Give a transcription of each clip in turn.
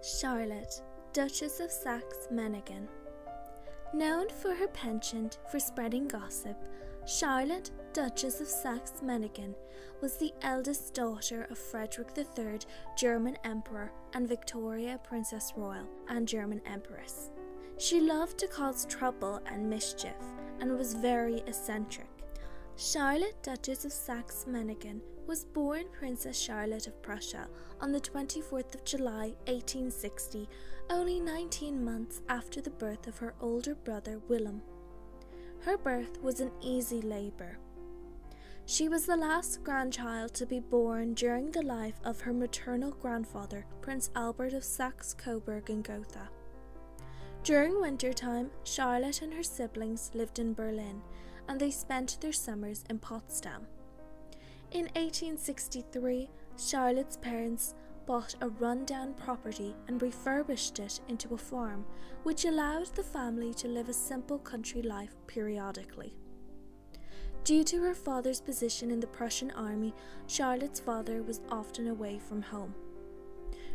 Charlotte, Duchess of Saxe-Meiningen. Known for her penchant for spreading gossip, Charlotte, Duchess of Saxe-Meiningen, was the eldest daughter of Frederick III, German Emperor, and Victoria, Princess Royal and German Empress. She loved to cause trouble and mischief, and was very eccentric. Charlotte, Duchess of Saxe-Meiningen, was born Princess Charlotte of Prussia on the 24th of July 1860, only 19 months after the birth of her older brother Willem. Her birth was an easy labour. She was the last grandchild to be born during the life of her maternal grandfather, Prince Albert of Saxe-Coburg and Gotha. During winter time, Charlotte and her siblings lived in Berlin, and they spent their summers in Potsdam. In 1863, Charlotte's parents bought a run-down property and refurbished it into a farm, which allowed the family to live a simple country life periodically. Due to her father's position in the Prussian army, Charlotte's father was often away from home.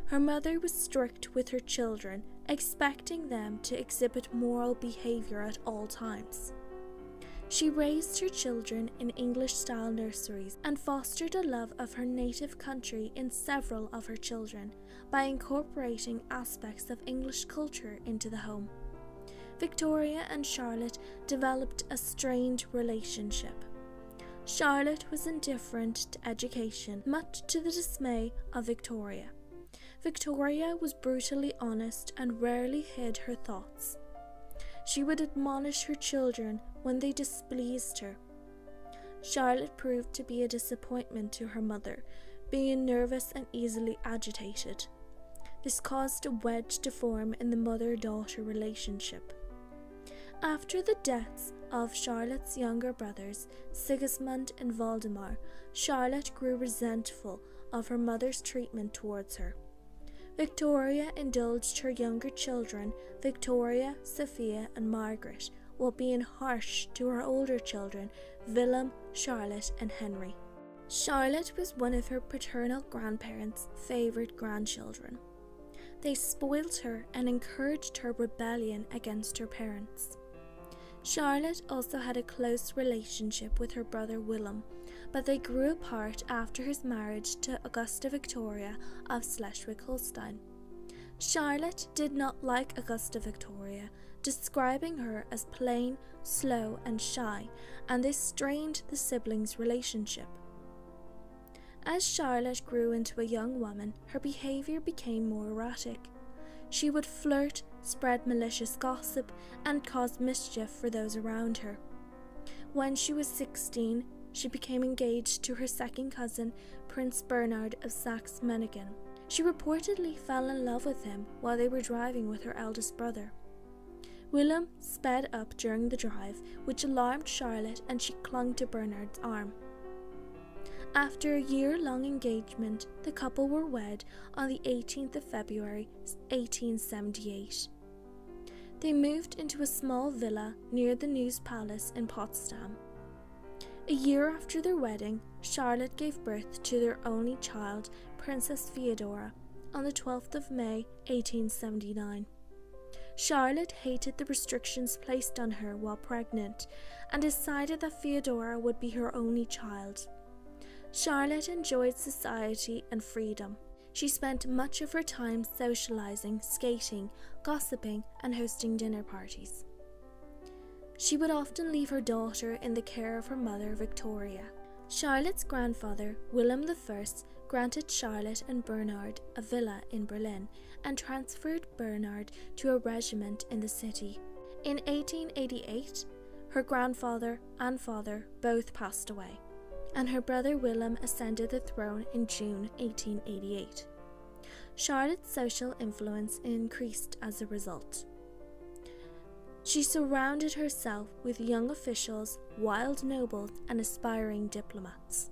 Her mother was strict with her children, expecting them to exhibit moral behaviour at all times. She raised her children in English-style nurseries and fostered a love of her native country in several of her children by incorporating aspects of English culture into the home. Victoria and Charlotte developed a strained relationship. Charlotte was indifferent to education, much to the dismay of Victoria. Victoria was brutally honest and rarely hid her thoughts. She would admonish her children when they displeased her. Charlotte proved to be a disappointment to her mother, being nervous and easily agitated. This caused a wedge to form in the mother-daughter relationship. After the deaths of Charlotte's younger brothers, Sigismund and Waldemar, Charlotte grew resentful of her mother's treatment towards her. Victoria indulged her younger children, Victoria, Sophia, and Margaret, while being harsh to her older children, Willem, Charlotte, and Henry. Charlotte was one of her paternal grandparents' favourite grandchildren. They spoilt her and encouraged her rebellion against her parents. Charlotte also had a close relationship with her brother Willem, but they grew apart after his marriage to Augusta Victoria of Schleswig-Holstein. Charlotte did not like Augusta Victoria, describing her as plain, slow, and shy, and this strained the siblings' relationship. As Charlotte grew into a young woman, her behaviour became more erratic. She would flirt, spread malicious gossip, and cause mischief for those around her. When she was 16, she became engaged to her second cousin, Prince Bernhard of Saxe-Meiningen. She reportedly fell in love with him while they were driving with her eldest brother. Willem sped up during the drive, which alarmed Charlotte, and she clung to Bernhard's arm. After a year-long engagement, the couple were wed on the 18th of February 1878. They moved into a small villa near the News Palace in Potsdam. A year after their wedding, Charlotte gave birth to their only child, Princess Feodora, on the 12th of May 1879. Charlotte hated the restrictions placed on her while pregnant and decided that Feodora would be her only child. Charlotte enjoyed society and freedom. She spent much of her time socializing, skating, gossiping, and hosting dinner parties. She would often leave her daughter in the care of her mother, Victoria. Charlotte's grandfather, Willem I, granted Charlotte and Bernhard a villa in Berlin and transferred Bernhard to a regiment in the city. In 1888, her grandfather and father both passed away, and her brother Willem ascended the throne in June 1888. Charlotte's social influence increased as a result. She surrounded herself with young officials, wild nobles, and aspiring diplomats.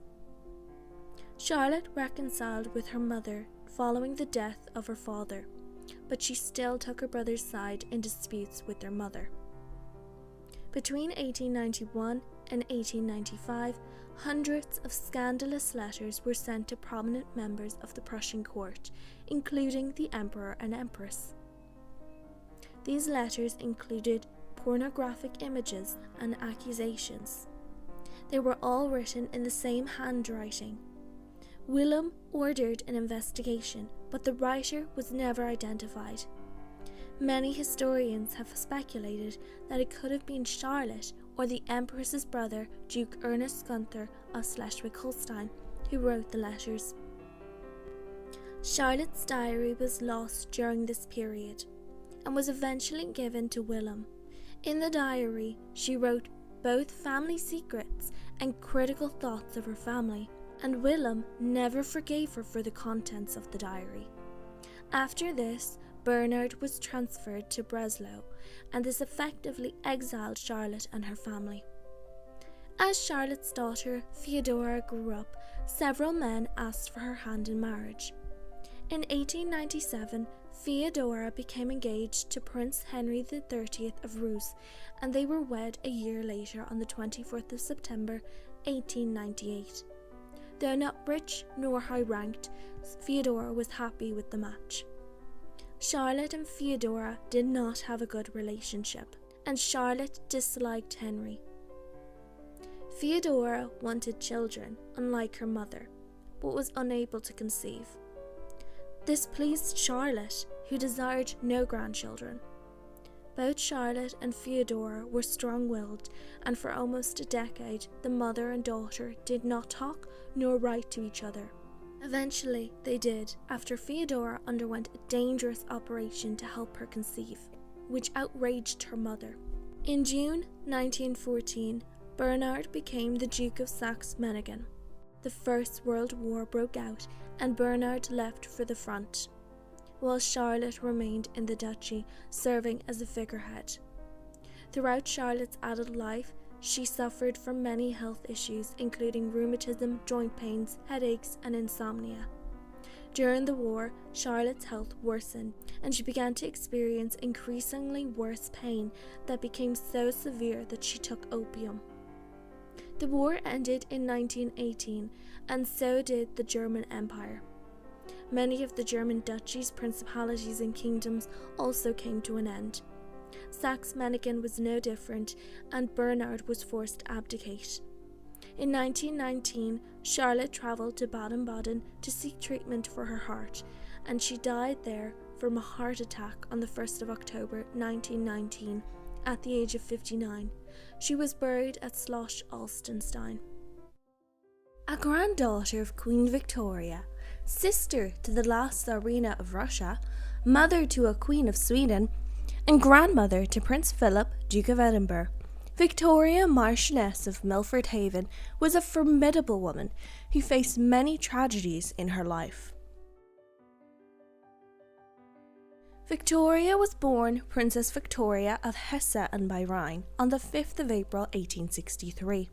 Charlotte reconciled with her mother following the death of her father, but she still took her brother's side in disputes with their mother. Between 1891 in 1895, hundreds of scandalous letters were sent to prominent members of the Prussian court, including the Emperor and Empress. These letters included pornographic images and accusations. They were all written in the same handwriting. Willem ordered an investigation, but the writer was never identified. Many historians have speculated that it could have been Charlotte or the Empress's brother, Duke Ernest Gunther of Schleswig-Holstein, who wrote the letters. Charlotte's diary was lost during this period and was eventually given to Willem. In the diary, she wrote both family secrets and critical thoughts of her family, and Willem never forgave her for the contents of the diary. After this, Bernard was transferred to Breslau, and this effectively exiled Charlotte and her family. As Charlotte's daughter, Feodora, grew up, several men asked for her hand in marriage. In 1897, Feodora became engaged to Prince Henry XXX of Rus, and they were wed a year later on the 24th of September, 1898. Though not rich nor high-ranked, Feodora was happy with the match. Charlotte and Feodora did not have a good relationship, and Charlotte disliked Henry. Feodora wanted children, unlike her mother, but was unable to conceive. This pleased Charlotte, who desired no grandchildren. Both Charlotte and Feodora were strong-willed, and for almost a decade the mother and daughter did not talk nor write to each other. Eventually they did, after Feodora underwent a dangerous operation to help her conceive, which outraged her mother. In June 1914, Bernard became the Duke of Saxe-Meiningen. The First World War broke out, and Bernard left for the front, while Charlotte remained in the duchy, serving as a figurehead. Throughout Charlotte's adult life, she suffered from many health issues, including rheumatism, joint pains, headaches, and insomnia. During the war, Charlotte's health worsened, and she began to experience increasingly worse pain that became so severe that she took opium. The war ended in 1918, and so did the German Empire. Many of the German duchies, principalities, and kingdoms also came to an end. Saxe-Meiningen was no different, and Bernard was forced to abdicate. In 1919, Charlotte travelled to Baden-Baden to seek treatment for her heart, and she died there from a heart attack on the 1st of October 1919 at the age of 59. She was buried at Schloss Alstenstein. A granddaughter of Queen Victoria, sister to the last Tsarina of Russia, mother to a Queen of Sweden, and grandmother to Prince Philip, Duke of Edinburgh, Victoria, Marchioness of Milford-Haven, was a formidable woman who faced many tragedies in her life. Victoria was born Princess Victoria of Hesse and by Rhine on the 5th of April 1863.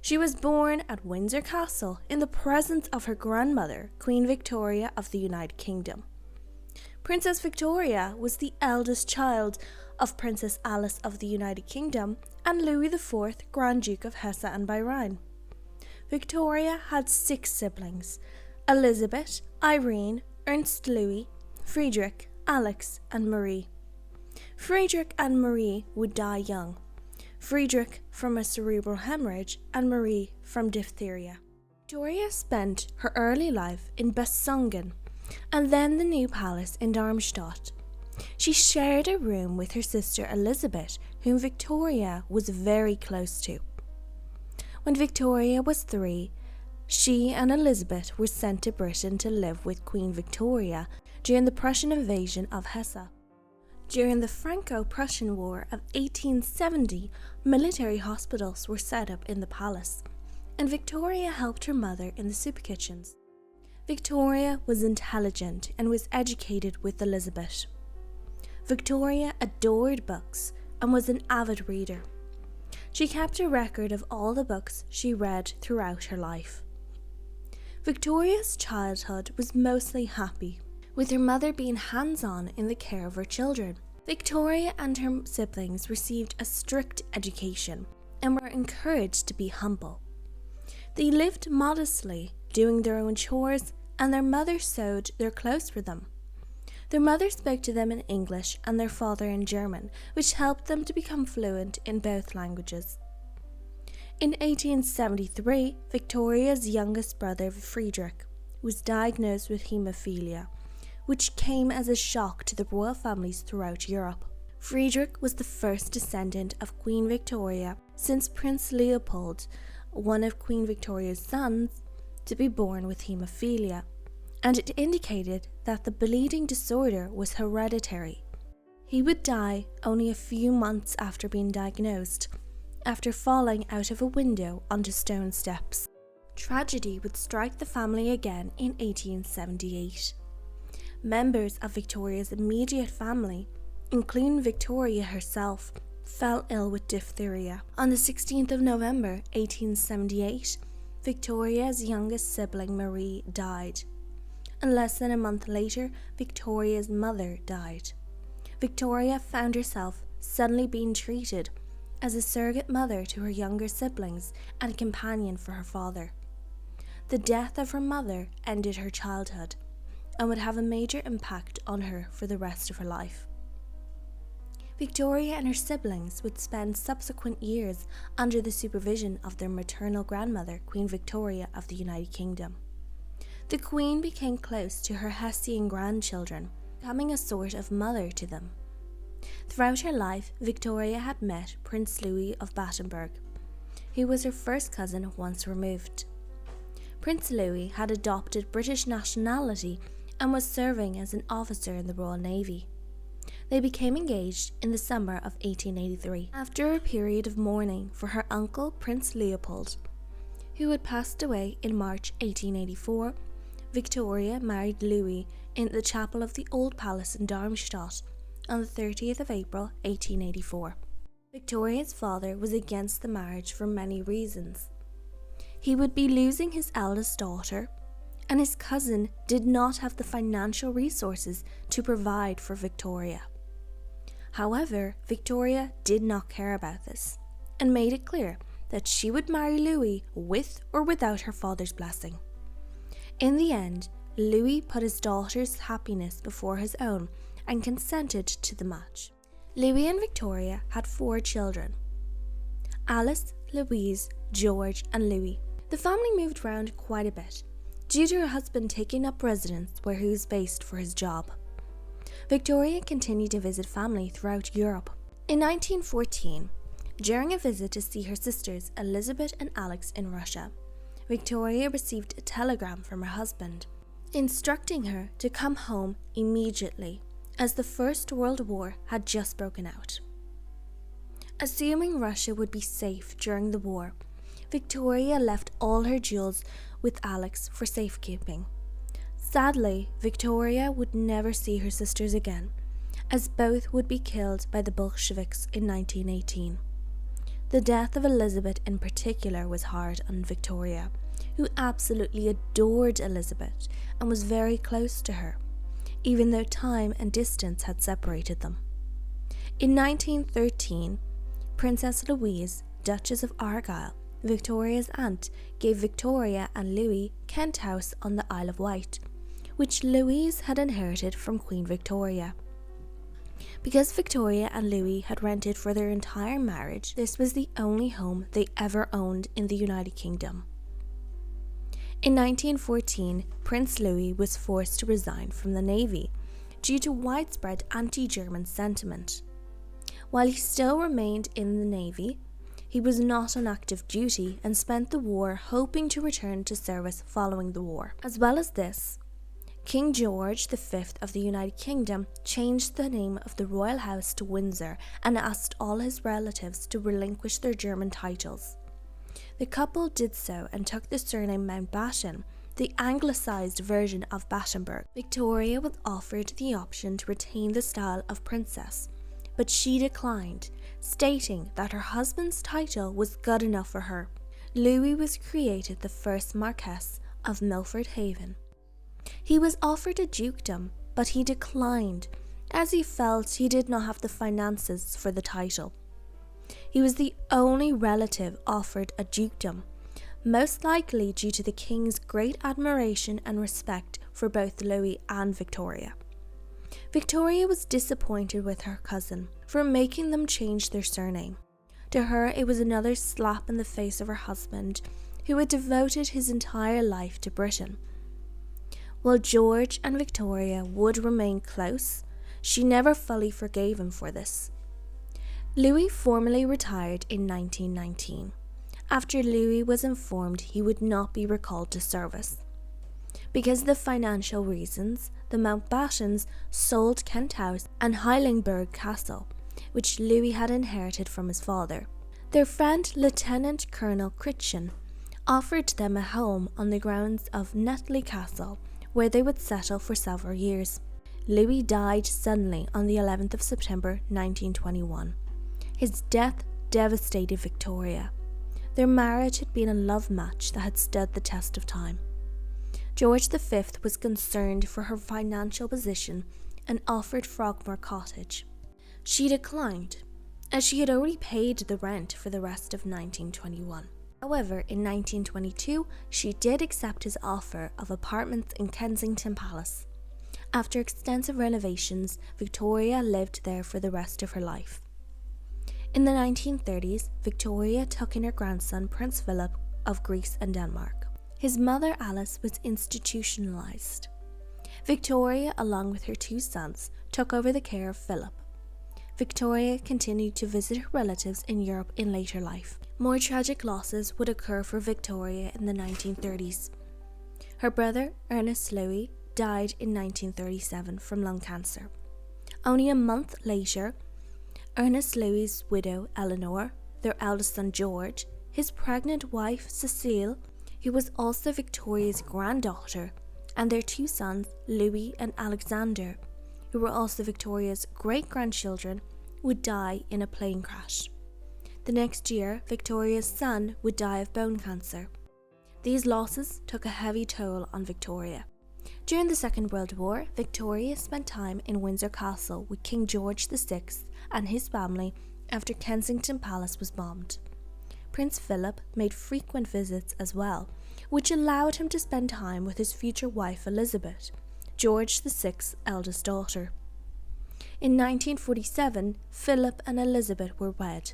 She was born at Windsor Castle in the presence of her grandmother, Queen Victoria of the United Kingdom. Princess Victoria was the eldest child of Princess Alice of the United Kingdom and Louis IV, Grand Duke of Hesse and by Rhine. Victoria had 6 siblings: Elizabeth, Irene, Ernst Louis, Friedrich, Alex, and Marie. Friedrich and Marie would die young. Friedrich from a cerebral hemorrhage and Marie from diphtheria. Victoria spent her early life in Bessungen and then the new palace in Darmstadt. She shared a room with her sister Elizabeth, whom Victoria was very close to. When Victoria was 3, she and Elizabeth were sent to Britain to live with Queen Victoria during the Prussian invasion of Hesse. During the Franco-Prussian War of 1870, military hospitals were set up in the palace, and Victoria helped her mother in the soup kitchens. Victoria was intelligent and was educated with Elizabeth. Victoria adored books and was an avid reader. She kept a record of all the books she read throughout her life. Victoria's childhood was mostly happy, with her mother being hands-on in the care of her children. Victoria and her siblings received a strict education, and were encouraged to be humble. They lived modestly, doing their own chores, and their mother sewed their clothes for them. Their mother spoke to them in English and their father in German, which helped them to become fluent in both languages. In 1873, Victoria's youngest brother, Friedrich, was diagnosed with haemophilia, which came as a shock to the royal families throughout Europe. Friedrich was the first descendant of Queen Victoria since Prince Leopold, one of Queen Victoria's sons, to be born with haemophilia, and it indicated that the bleeding disorder was hereditary. He would die only a few months after being diagnosed, after falling out of a window onto stone steps. Tragedy would strike the family again in 1878. Members of Victoria's immediate family, including Victoria herself, fell ill with diphtheria. On the 16th of November 1878, Victoria's youngest sibling Marie died. And less than a month later, Victoria's mother died. Victoria found herself suddenly being treated as a surrogate mother to her younger siblings and a companion for her father. The death of her mother ended her childhood and would have a major impact on her for the rest of her life. Victoria and her siblings would spend subsequent years under the supervision of their maternal grandmother, Queen Victoria of the United Kingdom. The Queen became close to her Hessian grandchildren, becoming a sort of mother to them. Throughout her life, Victoria had met Prince Louis of Battenberg, who was her first cousin once removed. Prince Louis had adopted British nationality and was serving as an officer in the Royal Navy. They became engaged in the summer of 1883, after a period of mourning for her uncle Prince Leopold, who had passed away in March 1884. Victoria married Louis in the chapel of the Old Palace in Darmstadt on the 30th of April 1884. Victoria's father was against the marriage for many reasons. He would be losing his eldest daughter, and his cousin did not have the financial resources to provide for Victoria. However, Victoria did not care about this, and made it clear that she would marry Louis with or without her father's blessing. In the end, Louis put his daughter's happiness before his own and consented to the match. Louis and Victoria had 4 children: Alice, Louise, George and Louis. The family moved around quite a bit, due to her husband taking up residence where he was based for his job. Victoria continued to visit family throughout Europe. In 1914, during a visit to see her sisters Elizabeth and Alex in Russia, Victoria received a telegram from her husband, instructing her to come home immediately, as the First World War had just broken out. Assuming Russia would be safe during the war, Victoria left all her jewels with Alex for safekeeping. Sadly, Victoria would never see her sisters again, as both would be killed by the Bolsheviks in 1918. The death of Elizabeth in particular was hard on Victoria, who absolutely adored Elizabeth and was very close to her, even though time and distance had separated them. In 1913, Princess Louise, Duchess of Argyll, Victoria's aunt, gave Victoria and Louis Kent House on the Isle of Wight, which Louise had inherited from Queen Victoria. Because Victoria and Louis had rented for their entire marriage, this was the only home they ever owned in the United Kingdom. In 1914, Prince Louis was forced to resign from the Navy due to widespread anti-German sentiment. While he still remained in the Navy, he was not on active duty and spent the war hoping to return to service following the war. As well as this, King George V of the United Kingdom changed the name of the royal house to Windsor and asked all his relatives to relinquish their German titles. The couple did so and took the surname Mountbatten, the anglicised version of Battenberg. Victoria was offered the option to retain the style of princess, but she declined, stating that her husband's title was good enough for her. Louis was created the first Marquess of Milford-Haven. He was offered a dukedom, but he declined, as he felt he did not have the finances for the title. He was the only relative offered a dukedom, most likely due to the king's great admiration and respect for both Louis and Victoria. Victoria was disappointed with her cousin for making them change their surname. To her, it was another slap in the face of her husband, who had devoted his entire life to Britain. While George and Victoria would remain close, she never fully forgave him for this. Louis formally retired in 1919, after Louis was informed he would not be recalled to service. Because of the financial reasons, the Mountbattens sold Kent House and Heiligenberg Castle, which Louis had inherited from his father. Their friend Lieutenant Colonel Critchen offered them a home on the grounds of Netley Castle, where they would settle for several years. Louis died suddenly on the 11th of September 1921. His death devastated Victoria. Their marriage had been a love match that had stood the test of time. George V was concerned for her financial position and offered Frogmore Cottage. She declined, as she had already paid the rent for the rest of 1921. However, in 1922, she did accept his offer of apartments in Kensington Palace. After extensive renovations, Victoria lived there for the rest of her life. In the 1930s, Victoria took in her grandson Prince Philip of Greece and Denmark. His mother Alice was institutionalized. Victoria, along with her two sons, took over the care of Philip. Victoria continued to visit her relatives in Europe in later life. More tragic losses would occur for Victoria in the 1930s. Her brother, Ernest Louis, died in 1937 from lung cancer. Only a month later, Ernest Louis's widow, Eleanor, their eldest son, George, his pregnant wife, Cecile, who was also Victoria's granddaughter, and their two sons, Louis and Alexandra, who were also Victoria's great-grandchildren, would die in a plane crash. The next year, Victoria's son would die of bone cancer. These losses took a heavy toll on Victoria. During the Second World War, Victoria spent time in Windsor Castle with King George VI and his family after Kensington Palace was bombed. Prince Philip made frequent visits as well, which allowed him to spend time with his future wife Elizabeth, George VI's eldest daughter. In 1947, Philip and Elizabeth were wed,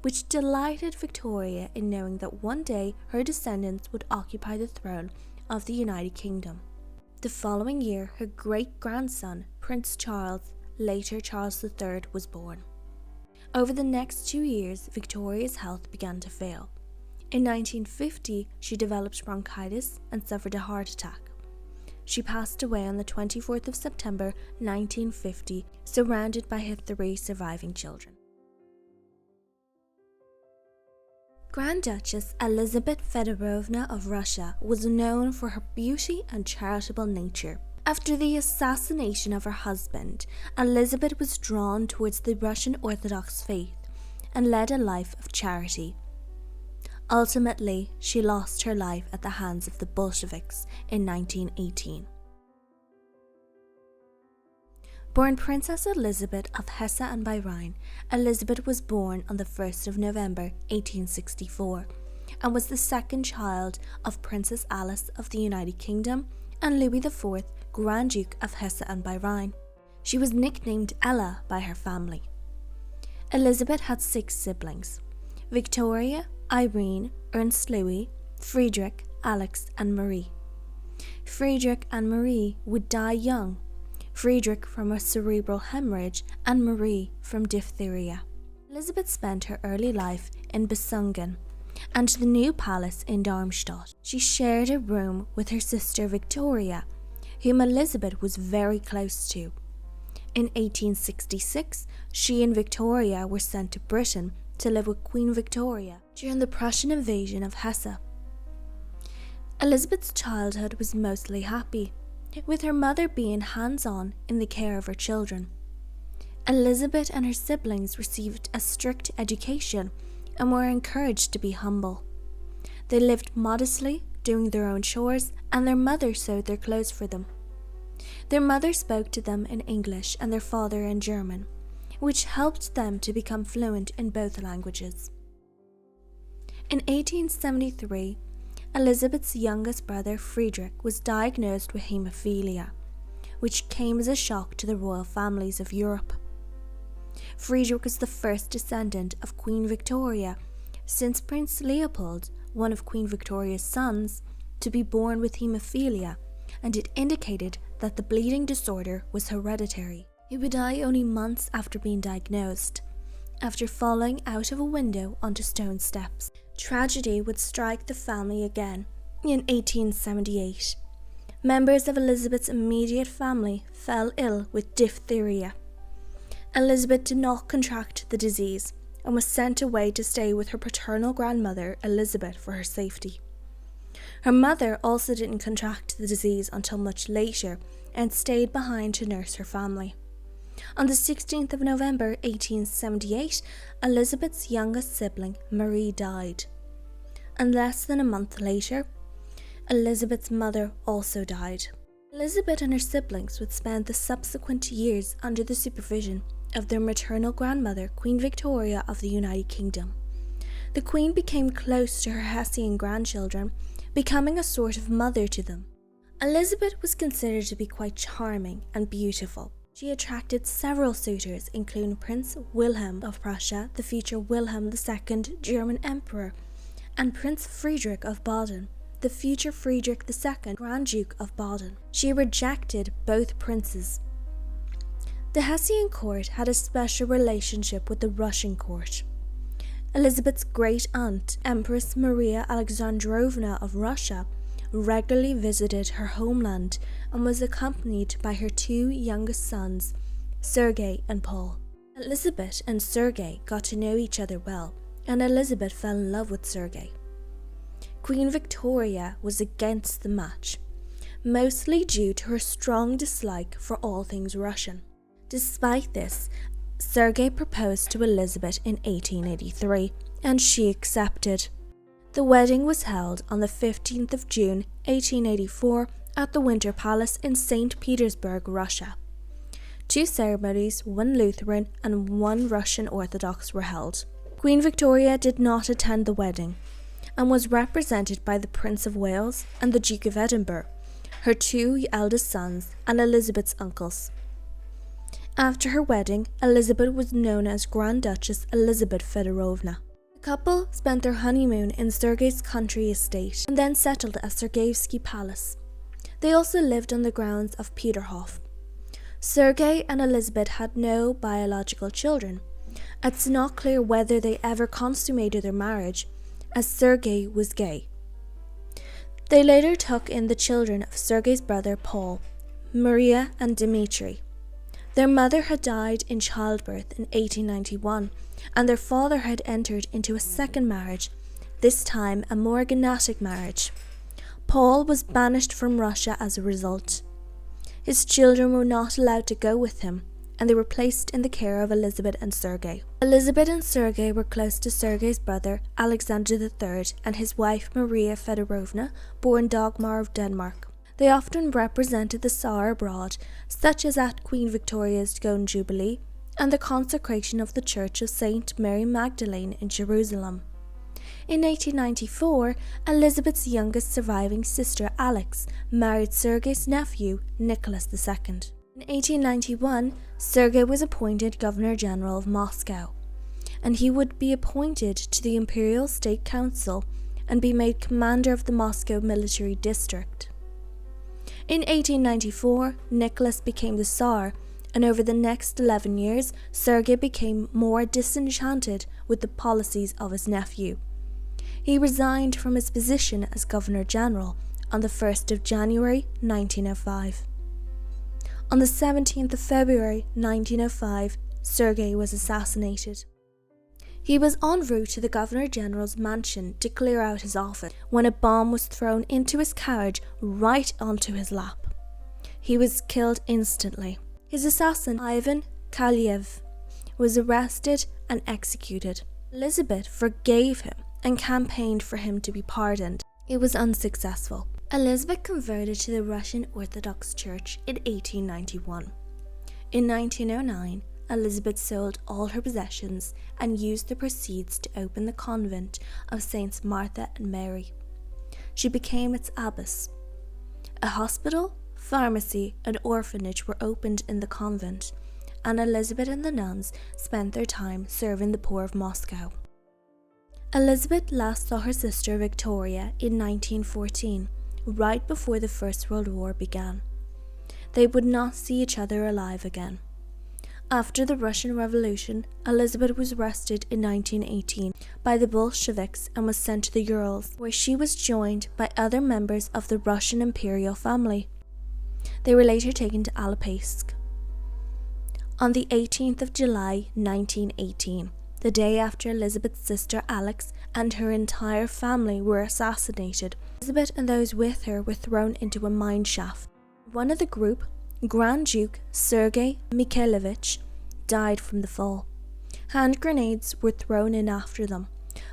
which delighted Victoria in knowing that one day her descendants would occupy the throne of the United Kingdom. The following year, her great-grandson, Prince Charles, later Charles III, was born. Over the next 2 years, Victoria's health began to fail. In 1950, she developed bronchitis and suffered a heart attack. She passed away on the 24th of September 1950, surrounded by her 3 surviving children. Grand Duchess Elizabeth Feodorovna of Russia was known for her beauty and charitable nature. After the assassination of her husband, Elizabeth was drawn towards the Russian Orthodox faith and led a life of charity. Ultimately, she lost her life at the hands of the Bolsheviks in 1918. Born Princess Elizabeth of Hesse and by Rhine, Elizabeth was born on the 1st of November 1864 and was the second child of Princess Alice of the United Kingdom and Louis IV, Grand Duke of Hesse and by Rhine. She was nicknamed Ella by her family. Elizabeth had 6 siblings: Victoria, Irene, Ernst Louis, Friedrich, Alex, and Marie. Friedrich and Marie would die young, Friedrich from a cerebral hemorrhage and Marie from diphtheria. Elizabeth spent her early life in Besungen and the new palace in Darmstadt. She shared a room with her sister Victoria, whom Elizabeth was very close to. In 1866, she and Victoria were sent to Britain to live with Queen Victoria during the Prussian invasion of Hesse. Elizabeth's childhood was mostly happy, with her mother being hands-on in the care of her children. Elizabeth and her siblings received a strict education and were encouraged to be humble. They lived modestly, doing their own chores, and their mother sewed their clothes for them. Their mother spoke to them in English and their father in German, which helped them to become fluent in both languages. In 1873, Elizabeth's youngest brother Friedrich was diagnosed with haemophilia, which came as a shock to the royal families of Europe. Friedrich was the first descendant of Queen Victoria since Prince Leopold, one of Queen Victoria's sons, to be born with haemophilia, and it indicated that the bleeding disorder was hereditary. He would die only months after being diagnosed, after falling out of a window onto stone steps. Tragedy would strike the family again in 1878. Members of Elizabeth's immediate family fell ill with diphtheria. Elizabeth did not contract the disease and was sent away to stay with her paternal grandmother Elizabeth for her safety. Her mother also didn't contract the disease until much later and stayed behind to nurse her family. On the 16th of November 1878, Elizabeth's youngest sibling, Marie, died. And less than a month later, Elizabeth's mother also died. Elizabeth and her siblings would spend the subsequent years under the supervision of their maternal grandmother, Queen Victoria of the United Kingdom. The Queen became close to her Hessian grandchildren, becoming a sort of mother to them. Elizabeth was considered to be quite charming and beautiful. She attracted several suitors, including Prince Wilhelm of Prussia, the future Wilhelm II German Emperor, and Prince Friedrich of Baden, the future Friedrich II Grand Duke of Baden. She rejected both princes. The Hessian court had a special relationship with the Russian court. Elizabeth's great-aunt, Empress Maria Alexandrovna of Russia, regularly visited her homeland and was accompanied by her two youngest sons, Sergei and Paul. Elizabeth and Sergei got to know each other well, and Elizabeth fell in love with Sergei. Queen Victoria was against the match, mostly due to her strong dislike for all things Russian. Despite this, Sergei proposed to Elizabeth in 1883, and she accepted. The wedding was held on the 15th of June 1884 at the Winter Palace in St. Petersburg, Russia. Two ceremonies, one Lutheran and one Russian Orthodox, were held. Queen Victoria did not attend the wedding and was represented by the Prince of Wales and the Duke of Edinburgh, her two eldest sons and Elizabeth's uncles. After her wedding, Elizabeth was known as Grand Duchess Elizabeth Feodorovna. The couple spent their honeymoon in Sergei's country estate and then settled at Sergeyevsky Palace. They also lived on the grounds of Peterhof. Sergei and Elizabeth had no biological children. It's not clear whether they ever consummated their marriage, as Sergei was gay. They later took in the children of Sergei's brother Paul, Maria and Dmitri. Their mother had died in childbirth in 1891, and their father had entered into a second marriage, this time a morganatic marriage. Paul was banished from Russia as a result. His children were not allowed to go with him, and they were placed in the care of Elizabeth and Sergei. Elizabeth and Sergei were close to Sergei's brother Alexandra III and his wife Maria Feodorovna, born Dagmar of Denmark. They often represented the Tsar abroad, such as at Queen Victoria's Golden Jubilee and the consecration of the Church of St. Mary Magdalene in Jerusalem. In 1894, Elizabeth's youngest surviving sister Alex married Sergei's nephew Nicholas II. In 1891, Sergei was appointed Governor-General of Moscow, and he would be appointed to the Imperial State Council and be made commander of the Moscow military district. In 1894, Nicholas became the Tsar, and over the next 11 years, Sergei became more disenchanted with the policies of his nephew. He resigned from his position as Governor-General on the 1st of January 1905. On the 17th of February 1905, Sergei was assassinated. He was en route to the Governor-General's mansion to clear out his office when a bomb was thrown into his carriage right onto his lap. He was killed instantly. His assassin, Ivan Kaliev, was arrested and executed. Elizabeth forgave him and campaigned for him to be pardoned. It was unsuccessful. Elizabeth converted to the Russian Orthodox Church in 1891. In 1909, Elizabeth sold all her possessions and used the proceeds to open the convent of Saints Martha and Mary. She became its abbess. A hospital, pharmacy, and orphanage were opened in the convent, and Elizabeth and the nuns spent their time serving the poor of Moscow. Elizabeth last saw her sister Victoria in 1914, right before the First World War began. They would not see each other alive again. After the Russian Revolution, Elizabeth was arrested in 1918 by the Bolsheviks and was sent to the Urals, where she was joined by other members of the Russian imperial family. They were later taken to Alapaisk. On the 18th of July 1918, the day after Elizabeth's sister Alex and her entire family were assassinated, Elizabeth and those with her were thrown into a mine shaft. One of the group, Grand Duke Sergei Mikhailovich, died from the fall. Hand grenades were thrown in after them.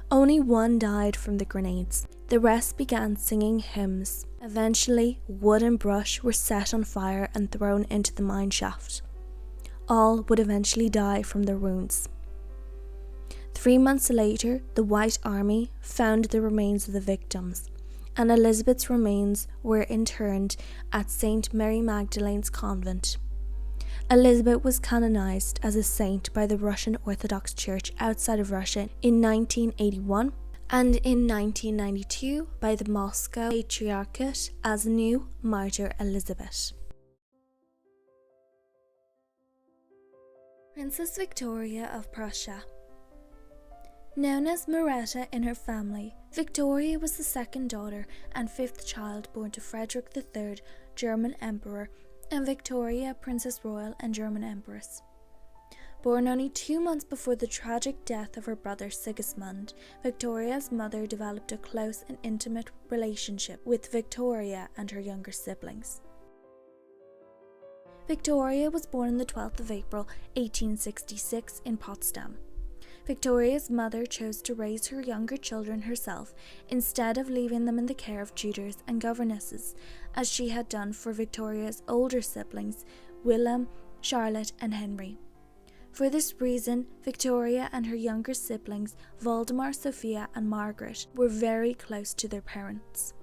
Only one died from the grenades. The rest began singing hymns. Eventually, wood and brush were set on fire and thrown into the mine shaft. All would eventually die from their wounds. 3 months later, the White Army found the remains of the victims, and Elizabeth's remains were interred at St. Mary Magdalene's convent. Elizabeth was canonized as a saint by the Russian Orthodox Church outside of Russia in 1981, and in 1992 by the Moscow Patriarchate as New Martyr Elizabeth. Princess Victoria of Prussia. Known as Moretta in her family, Victoria was the second daughter and fifth child born to Frederick III, German Emperor, and Victoria, Princess Royal and German Empress. Born only 2 months before the tragic death of her brother Sigismund, Victoria's mother developed a close and intimate relationship with Victoria and her younger siblings. Victoria was born on the 12th of April 1866 in Potsdam. Victoria's mother chose to raise her younger children herself instead of leaving them in the care of tutors and governesses, as she had done for Victoria's older siblings, William, Charlotte, and Henry. For this reason, Victoria and her younger siblings, Valdemar, Sophia, and Margaret, were very close to their parents.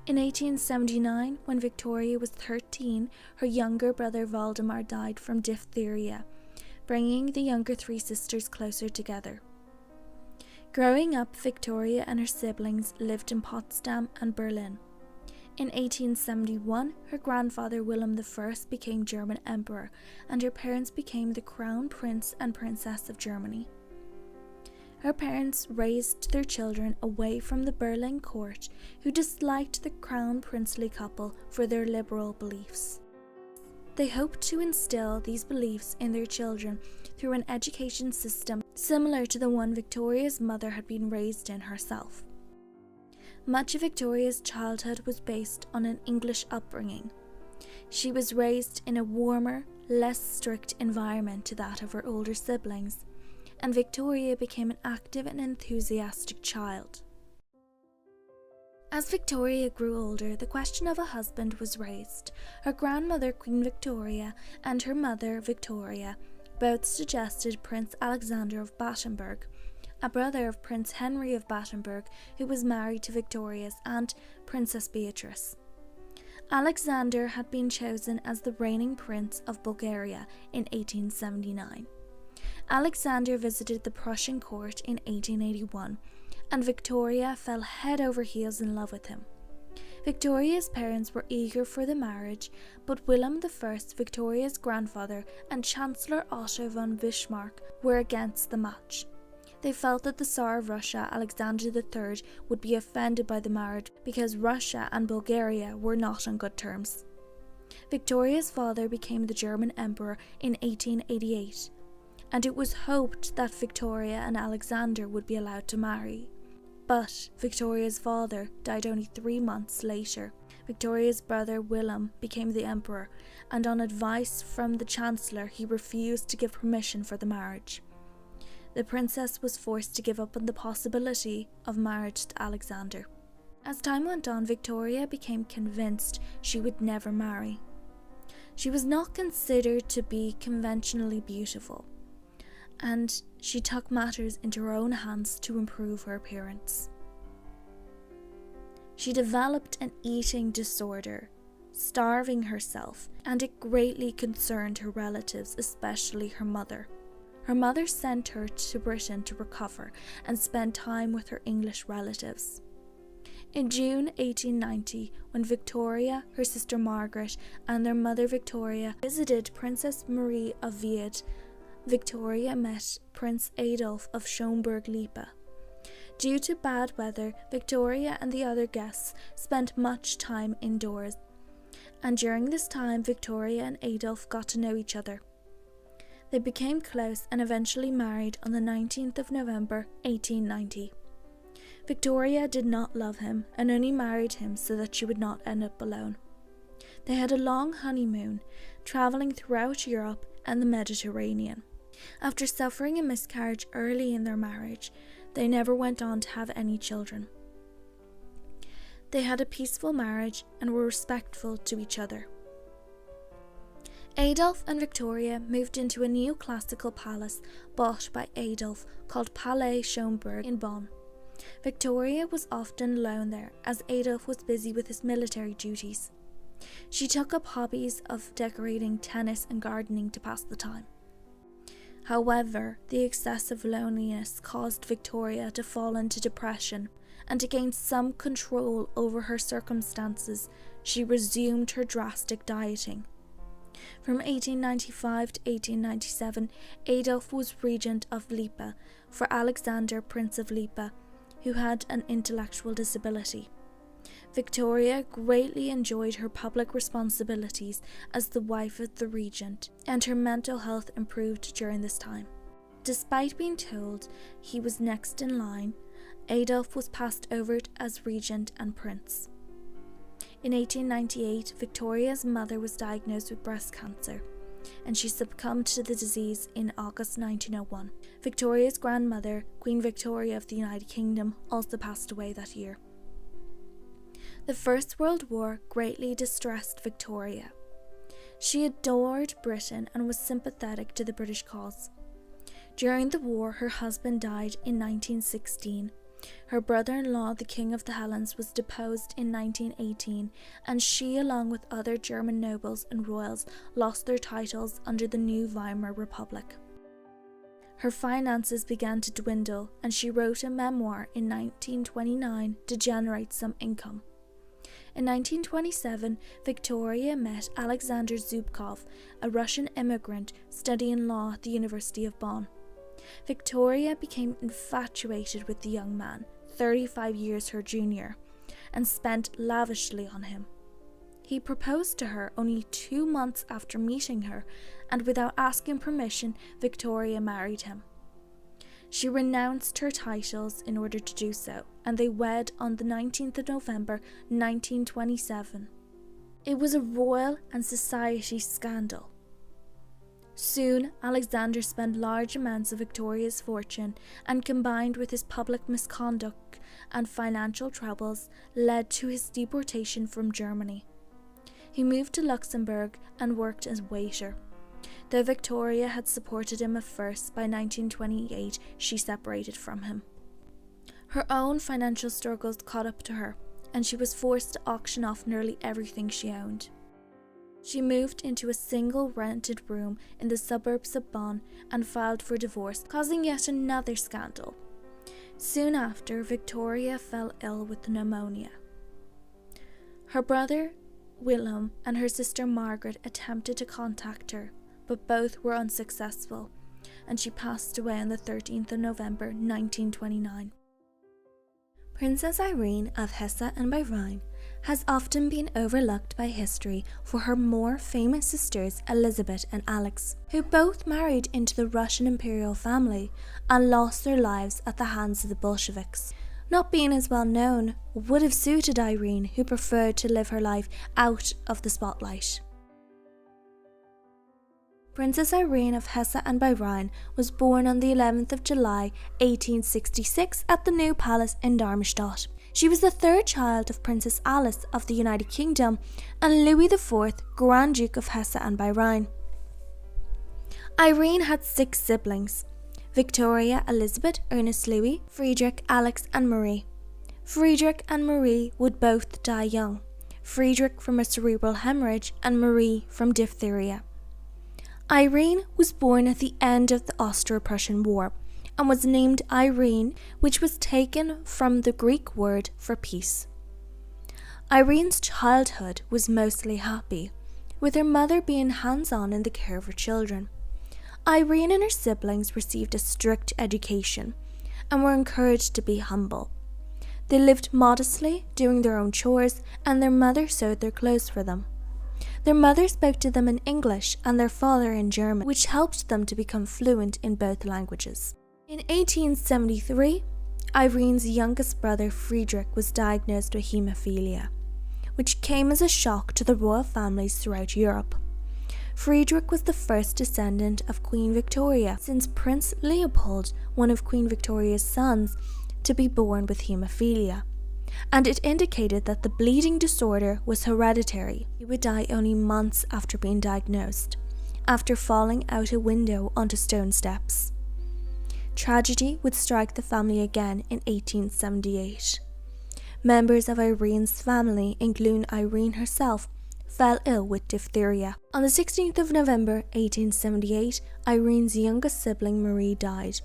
In 1879, when Victoria was 13, her younger brother Valdemar died from diphtheria, bringing the younger three sisters closer together. Growing up, Victoria and her siblings lived in Potsdam and Berlin. In 1871, her grandfather William I became German Emperor, and her parents became the Crown Prince and Princess of Germany. Her parents raised their children away from the Berlin court, who disliked the crown princely couple for their liberal beliefs. They hoped to instill these beliefs in their children through an education system similar to the one Victoria's mother had been raised in herself. Much of Victoria's childhood was based on an English upbringing. She was raised in a warmer, less strict environment to that of her older siblings, and Victoria became an active and enthusiastic child. As Victoria grew older, the question of a husband was raised. Her grandmother, Queen Victoria, and her mother, Victoria, both suggested Prince Alexander of Battenberg, a brother of Prince Henry of Battenberg, who was married to Victoria's aunt, Princess Beatrice. Alexander had been chosen as the reigning prince of Bulgaria in 1879. Alexander visited the Prussian court in 1881, and Victoria fell head over heels in love with him. Victoria's parents were eager for the marriage, but William I, Victoria's grandfather, and Chancellor Otto von Bismarck were against the match. They felt that the Tsar of Russia, Alexander III, would be offended by the marriage because Russia and Bulgaria were not on good terms. Victoria's father became the German Emperor in 1888, and it was hoped that Victoria and Alexander would be allowed to marry. But Victoria's father died only 3 months later. Victoria's brother William became the emperor, and on advice from the Chancellor, he refused to give permission for the marriage. The princess was forced to give up on the possibility of marriage to Alexander. As time went on, Victoria became convinced she would never marry. She was not considered to be conventionally beautiful, and she took matters into her own hands to improve her appearance. She developed an eating disorder, starving herself, and it greatly concerned her relatives, especially her mother. Her mother sent her to Britain to recover and spend time with her English relatives. In June 1890, when Victoria, her sister Margaret, and their mother Victoria visited Princess Marie of Wied, Victoria met Prince Adolf of Schaumburg-Lippe. Due to bad weather, Victoria and the other guests spent much time indoors, and during this time Victoria and Adolf got to know each other. They became close and eventually married on the 19th of November 1890. Victoria did not love him and only married him so that she would not end up alone. They had a long honeymoon, travelling throughout Europe and the Mediterranean. After suffering a miscarriage early in their marriage, they never went on to have any children. They had a peaceful marriage and were respectful to each other. Adolf and Victoria moved into a new classical palace bought by Adolf called Palais Schaumburg in Bonn. Victoria was often alone there as Adolf was busy with his military duties. She took up hobbies of decorating, tennis and gardening to pass the time. However, the excessive loneliness caused Victoria to fall into depression, and to gain some control over her circumstances, she resumed her drastic dieting. From 1895 to 1897, Adolf was regent of Lippe for Alexander, Prince of Lippe, who had an intellectual disability. Victoria greatly enjoyed her public responsibilities as the wife of the regent, and her mental health improved during this time. Despite being told he was next in line, Adolf was passed over as regent and prince. In 1898, Victoria's mother was diagnosed with breast cancer, and she succumbed to the disease in August 1901. Victoria's grandmother, Queen Victoria of the United Kingdom, also passed away that year. The First World War greatly distressed Victoria. She adored Britain and was sympathetic to the British cause. During the war, her husband died in 1916. Her brother-in-law, the King of the Hellenes, was deposed in 1918, and she, along with other German nobles and royals, lost their titles under the new Weimar Republic. Her finances began to dwindle, and she wrote a memoir in 1929 to generate some income. In 1927, Victoria met Alexander Zubkov, a Russian immigrant studying law at the University of Bonn. Victoria became infatuated with the young man, 35 years her junior, and spent lavishly on him. He proposed to her only 2 months after meeting her, and without asking permission, Victoria married him. She renounced her titles in order to do so, and they wed on the 19th of November 1927. It was a royal and society scandal. Soon, Alexander spent large amounts of Victoria's fortune, and combined with his public misconduct and financial troubles, led to his deportation from Germany. He moved to Luxembourg and worked as waiter. Though Victoria had supported him at first, by 1928 she separated from him. Her own financial struggles caught up to her, and she was forced to auction off nearly everything she owned. She moved into a single rented room in the suburbs of Bonn and filed for divorce, causing yet another scandal. Soon after, Victoria fell ill with pneumonia. Her brother, Wilhelm, and her sister Margaret attempted to contact her, but both were unsuccessful, and she passed away on the 13th of November 1929. Princess Irene of Hesse and by Rhine has often been overlooked by history for her more famous sisters Elizabeth and Alex, who both married into the Russian imperial family and lost their lives at the hands of the Bolsheviks. Not being as well known would have suited Irene, who preferred to live her life out of the spotlight. Princess Irene of Hesse and by Rhine was born on the 11th of July 1866 at the New Palace in Darmstadt. She was the third child of Princess Alice of the United Kingdom and Louis IV, Grand Duke of Hesse and by Rhine. Irene had 6 siblings: Victoria, Elizabeth, Ernest, Louis, Friedrich, Alex and Marie. Friedrich and Marie would both die young, Friedrich from a cerebral hemorrhage and Marie from diphtheria. Irene was born at the end of the Austro-Prussian War and was named Irene, which was taken from the Greek word for peace. Irene's childhood was mostly happy, with her mother being hands-on in the care of her children. Irene and her siblings received a strict education and were encouraged to be humble. They lived modestly, doing their own chores, and their mother sewed their clothes for them. Their mother spoke to them in English and their father in German, which helped them to become fluent in both languages. In 1873, Irene's youngest brother Friedrich was diagnosed with haemophilia, which came as a shock to the royal families throughout Europe. Friedrich was the first descendant of Queen Victoria, since Prince Leopold, one of Queen Victoria's sons, to be born with haemophilia, and it indicated that the bleeding disorder was hereditary. He would die only months after being diagnosed, after falling out a window onto stone steps. Tragedy would strike the family again in 1878. Members of Irene's family, including Irene herself, fell ill with diphtheria. On the 16th of November 1878, Irene's youngest sibling Marie died,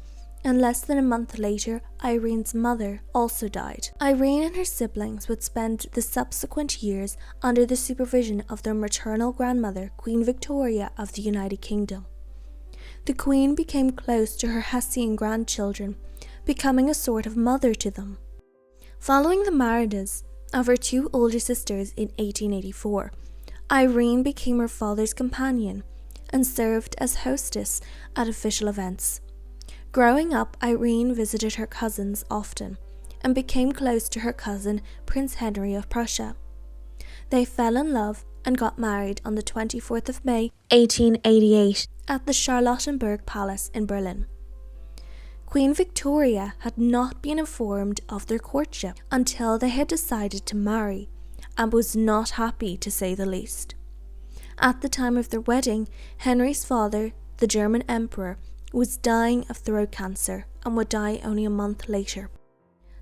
and less than a month later, Irene's mother also died. Irene and her siblings would spend the subsequent years under the supervision of their maternal grandmother, Queen Victoria of the United Kingdom. The Queen became close to her Hessian grandchildren, becoming a sort of mother to them. Following the marriages of her 2 older sisters in 1884, Irene became her father's companion and served as hostess at official events. Growing up, Irene visited her cousins often and became close to her cousin Prince Henry of Prussia. They fell in love and got married on the 24th of May 1888 at the Charlottenburg Palace in Berlin. Queen Victoria had not been informed of their courtship until they had decided to marry, and was not happy, to say the least. At the time of their wedding, Henry's father, the German Emperor, was dying of throat cancer and would die only a month later.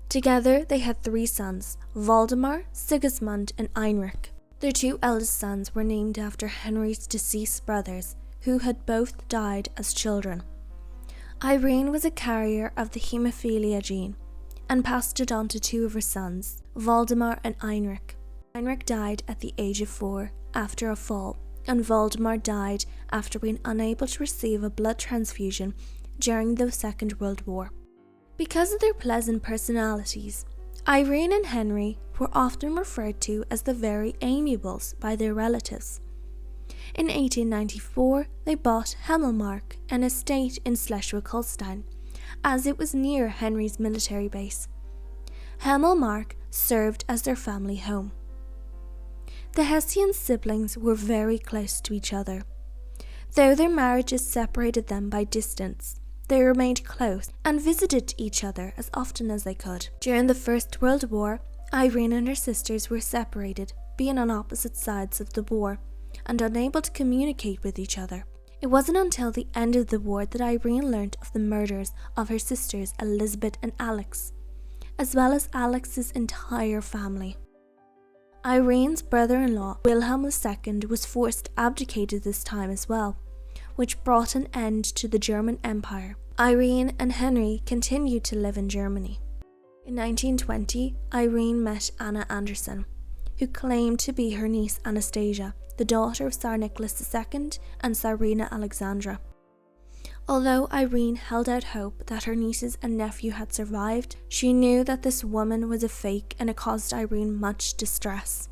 Together they had 3 sons, Waldemar, Sigismund and Heinrich. Their 2 eldest sons were named after Henry's deceased brothers, who had both died as children. Irene was a carrier of the haemophilia gene and passed it on to 2 of her sons, Waldemar and Heinrich. Heinrich died at the age of 4 after a fall, and Waldemar died after being unable to receive a blood transfusion during the Second World War. Because of their pleasant personalities, Irene and Henry were often referred to as the very amiables by their relatives. In 1894, they bought Hemmelmark, an estate in Schleswig-Holstein, as it was near Henry's military base. Hemmelmark served as their family home. The Hessian siblings were very close to each other. Though their marriages separated them by distance, they remained close and visited each other as often as they could. During the First World War, Irene and her sisters were separated, being on opposite sides of the war, and unable to communicate with each other. It wasn't until the end of the war that Irene learnt of the murders of her sisters Elizabeth and Alex, as well as Alex's entire family. Irene's brother-in-law, Wilhelm II, was forced to abdicate at this time as well, which brought an end to the German Empire. Irene and Henry continued to live in Germany. In 1920, Irene met Anna Anderson, who claimed to be her niece Anastasia, the daughter of Tsar Nicholas II and Tsarina Alexandra. Although Irene held out hope that her nieces and nephew had survived, she knew that this woman was a fake, and it caused Irene much distress.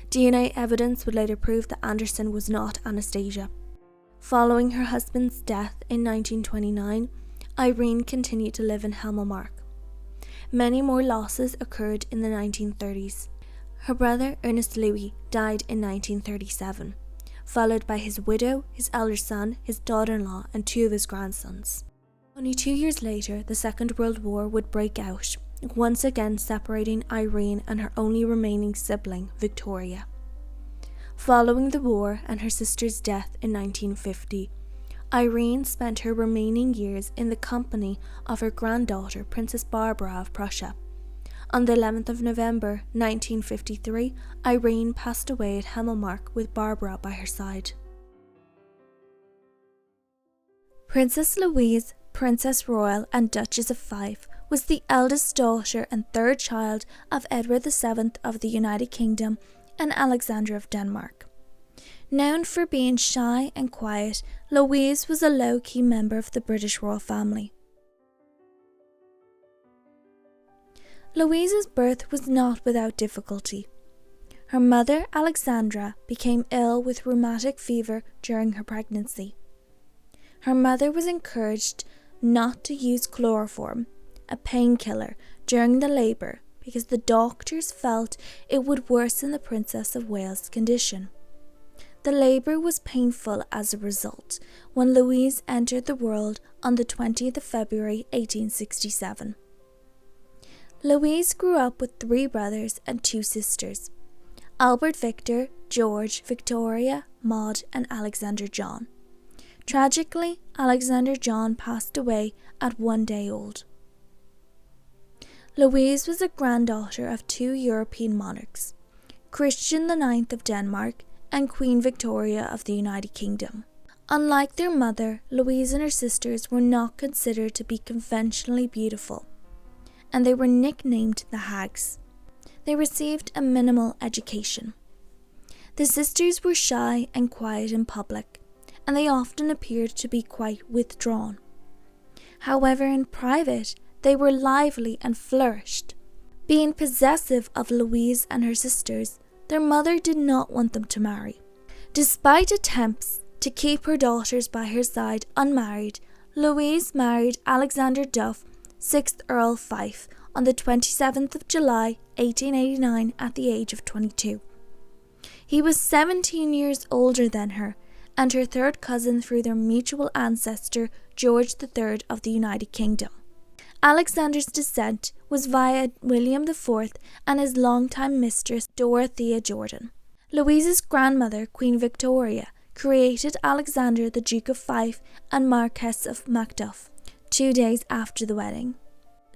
DNA evidence would later prove that Anderson was not Anastasia. Following her husband's death in 1929, Irene continued to live in Hemmelmark. Many more losses occurred in the 1930s. Her brother, Ernest Louis, died in 1937, followed by his widow, his elder son, his daughter-in-law, and 2 of his grandsons. Only 2 years later, the Second World War would break out, once again separating Irene and her only remaining sibling, Viktoria. Following the war and her sister's death in 1950, Irene spent her remaining years in the company of her granddaughter, Princess Barbara of Prussia. On the 11th of November 1953, Irene passed away at Hemmelmark with Barbara by her side. Princess Louise, Princess Royal and Duchess of Fife, was the eldest daughter and third child of Edward VII of the United Kingdom and Alexandra of Denmark. Known for being shy and quiet, Louise was a low-key member of the British royal family. Louise's birth was not without difficulty. Her mother, Alexandra, became ill with rheumatic fever during her pregnancy. Her mother was encouraged not to use chloroform, a painkiller, during the labour because the doctors felt it would worsen the Princess of Wales' condition. The labour was painful as a result when Louise entered the world on the 20th of February 1867. Louise grew up with 3 brothers and 2 sisters, Albert Victor, George, Victoria, Maud and Alexander John. Tragically, Alexander John passed away at 1 day old. Louise was a granddaughter of 2 European monarchs, Christian IX of Denmark and Queen Victoria of the United Kingdom. Unlike their mother, Louise and her sisters were not considered to be conventionally beautiful, and they were nicknamed the Hags. They received a minimal education. The sisters were shy and quiet in public, and they often appeared to be quite withdrawn. However, in private, they were lively and flourished. Being possessive of Louise and her sisters, their mother did not want them to marry. Despite attempts to keep her daughters by her side unmarried, Louise married Alexander Duff, 6th Earl Fife, on the 27th of July 1889 at the age of 22. He was 17 years older than her, and her third cousin through their mutual ancestor George III of the United Kingdom. Alexander's descent was via William IV and his longtime mistress Dorothea Jordan. Louise's grandmother, Queen Victoria, created Alexander the Duke of Fife and Marquess of Macduff 2 days after the wedding.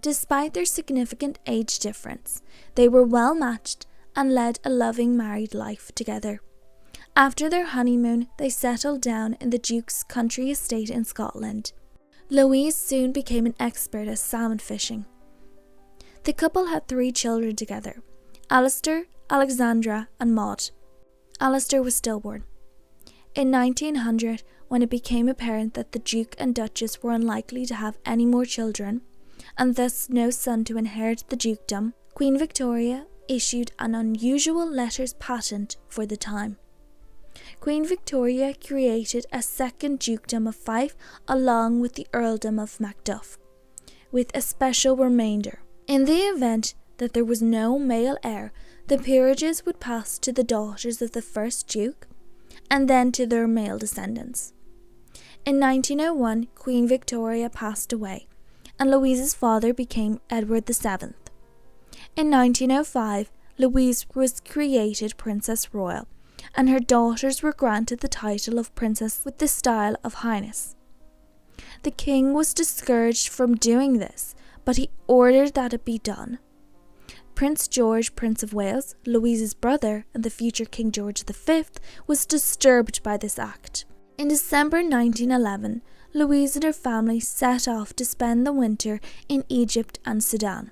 Despite their significant age difference, they were well matched and led a loving married life together. After their honeymoon, they settled down in the Duke's country estate in Scotland. Louise soon became an expert at salmon fishing. The couple had 3 children together, Alistair, Alexandra and Maud. Alistair was stillborn. In 1900, when it became apparent that the Duke and Duchess were unlikely to have any more children, and thus no son to inherit the dukedom, Queen Victoria issued an unusual letters patent for the time. Queen Victoria created a second dukedom of Fife along with the earldom of Macduff, with a special remainder. In the event that there was no male heir, the peerages would pass to the daughters of the first duke, and then to their male descendants. In 1901, Queen Victoria passed away, and Louise's father became Edward VII. In 1905, Louise was created Princess Royal, and her daughters were granted the title of Princess with the style of Highness. The king was discouraged from doing this, but he ordered that it be done. Prince George, Prince of Wales, Louise's brother and the future King George V, was disturbed by this act. In December 1911, Louise and her family set off to spend the winter in Egypt and Sudan,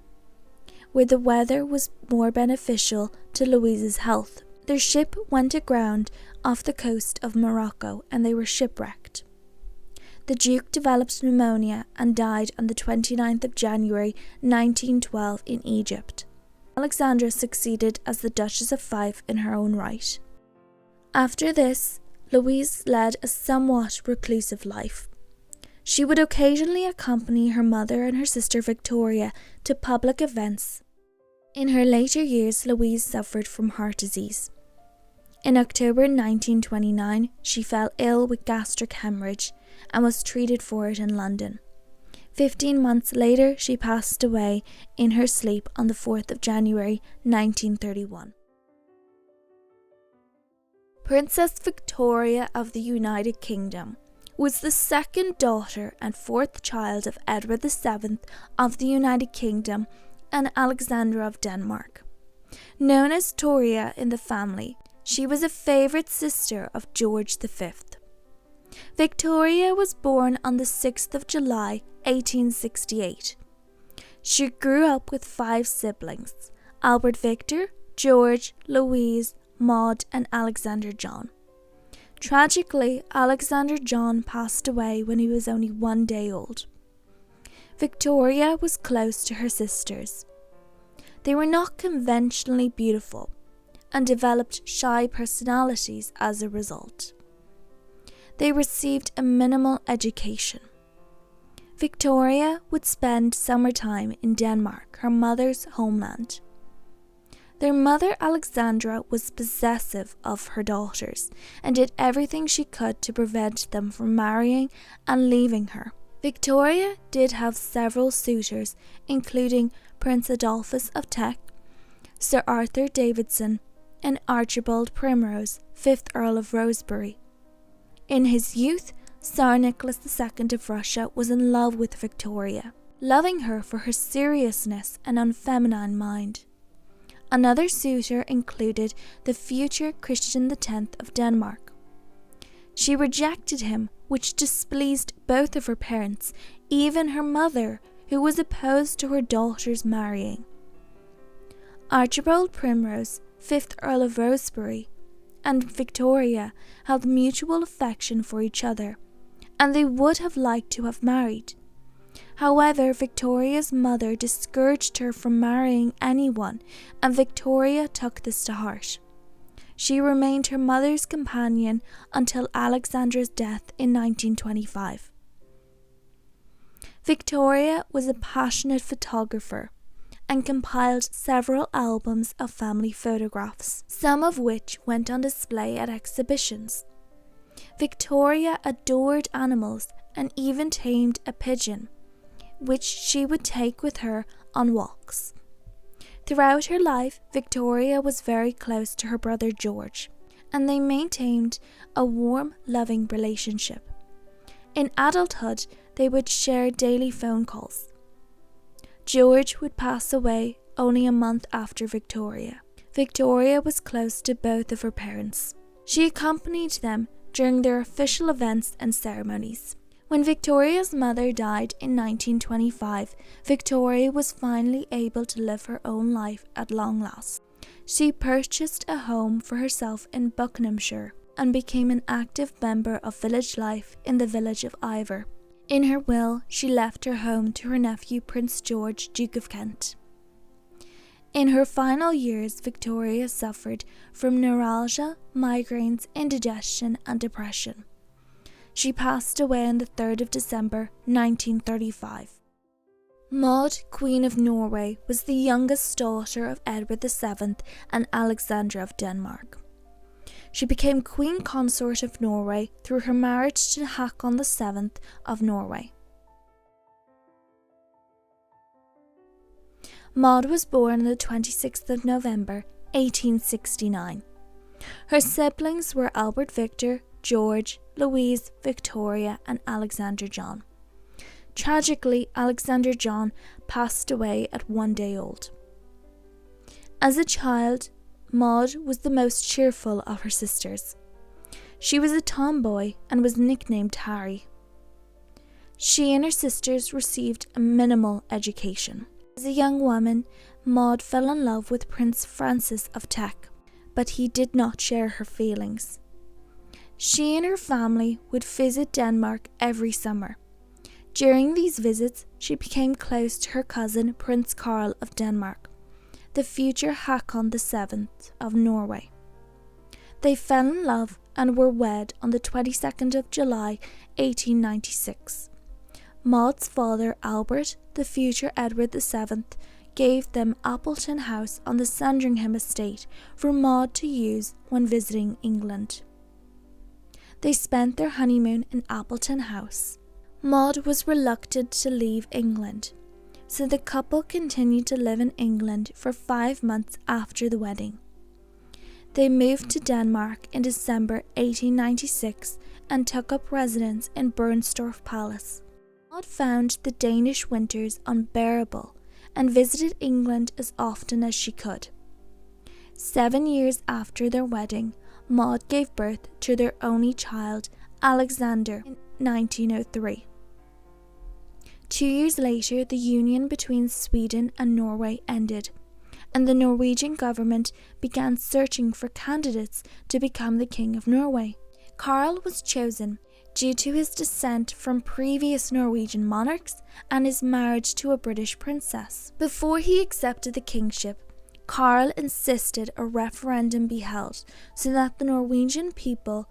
where the weather was more beneficial to Louise's health. Their ship went aground off the coast of Morocco and they were shipwrecked. The Duke developed pneumonia and died on the 29th of January 1912 in Egypt. Alexandra succeeded as the Duchess of Fife in her own right. After this, Louise led a somewhat reclusive life. She would occasionally accompany her mother and her sister Victoria to public events. In her later years, Louise suffered from heart disease. In October 1929, she fell ill with gastric hemorrhage and was treated for it in London. 15 months later, she passed away in her sleep on the 4th of January 1931. Princess Victoria of the United Kingdom was the second daughter and fourth child of Edward VII of the United Kingdom and Alexandra of Denmark. Known as Toria in the family, she was a favourite sister of George V. Victoria was born on the 6th of July 1868. She grew up with 5 siblings: Albert Victor, George, Louise, Maud and Alexander John. Tragically, Alexander John passed away when he was only 1 day old. Victoria was close to her sisters. They were not conventionally beautiful and developed shy personalities as a result. They received a minimal education. Victoria would spend summertime in Denmark, her mother's homeland. Their mother Alexandra was possessive of her daughters and did everything she could to prevent them from marrying and leaving her. Victoria did have several suitors, including Prince Adolphus of Teck, Sir Arthur Davidson, and Archibald Primrose, 5th Earl of Rosebery. In his youth, Tsar Nicholas II of Russia was in love with Victoria, loving her for her seriousness and unfeminine mind. Another suitor included the future Christian X of Denmark. She rejected him, which displeased both of her parents, even her mother, who was opposed to her daughters marrying. Archibald Primrose, 5th Earl of Rosebery, and Victoria held mutual affection for each other, and they would have liked to have married. However, Victoria's mother discouraged her from marrying anyone, and Victoria took this to heart. She remained her mother's companion until Alexandra's death in 1925. Victoria was a passionate photographer and compiled several albums of family photographs, some of which went on display at exhibitions. Victoria adored animals and even tamed a pigeon, which she would take with her on walks. Throughout her life, Victoria was very close to her brother George, and they maintained a warm, loving relationship. In adulthood, they would share daily phone calls. George would pass away only a month after Victoria. Victoria was close to both of her parents. She accompanied them during their official events and ceremonies. When Victoria's mother died in 1925, Victoria was finally able to live her own life at long last. She purchased a home for herself in Buckinghamshire and became an active member of village life in the village of Iver. In her will, she left her home to her nephew Prince George, Duke of Kent. In her final years, Victoria suffered from neuralgia, migraines, indigestion and depression. She passed away on the 3rd of December 1935. Maud, Queen of Norway, was the youngest daughter of Edward VII and Alexandra of Denmark. She became Queen Consort of Norway through her marriage to Håkon VII of Norway. Maud was born on the 26th of November 1869. Her siblings were Albert Victor, George, Louise, Victoria and Alexander John. Tragically, Alexander John passed away at 1 day old. As a child, Maud was the most cheerful of her sisters. She was a tomboy and was nicknamed Harry. She and her sisters received a minimal education. As a young woman, Maud fell in love with Prince Francis of Teck, but he did not share her feelings. She and her family would visit Denmark every summer. During these visits, she became close to her cousin Prince Karl of Denmark, the future Håkon VII of Norway. They fell in love and were wed on the 22nd of July 1896. Maud's father Albert, the future Edward VII, gave them Appleton House on the Sandringham estate for Maud to use when visiting England. They spent their honeymoon in Appleton House. Maud was reluctant to leave England, so the couple continued to live in England for 5 months after the wedding. They moved to Denmark in December 1896 and took up residence in Bernstorff Palace. Maud found the Danish winters unbearable and visited England as often as she could. 7 years after their wedding, Maud gave birth to their only child, Alexander, in 1903. 2 years later, the union between Sweden and Norway ended, and the Norwegian government began searching for candidates to become the King of Norway. Karl was chosen due to his descent from previous Norwegian monarchs and his marriage to a British princess. Before he accepted the kingship, Karl insisted a referendum be held so that the Norwegian people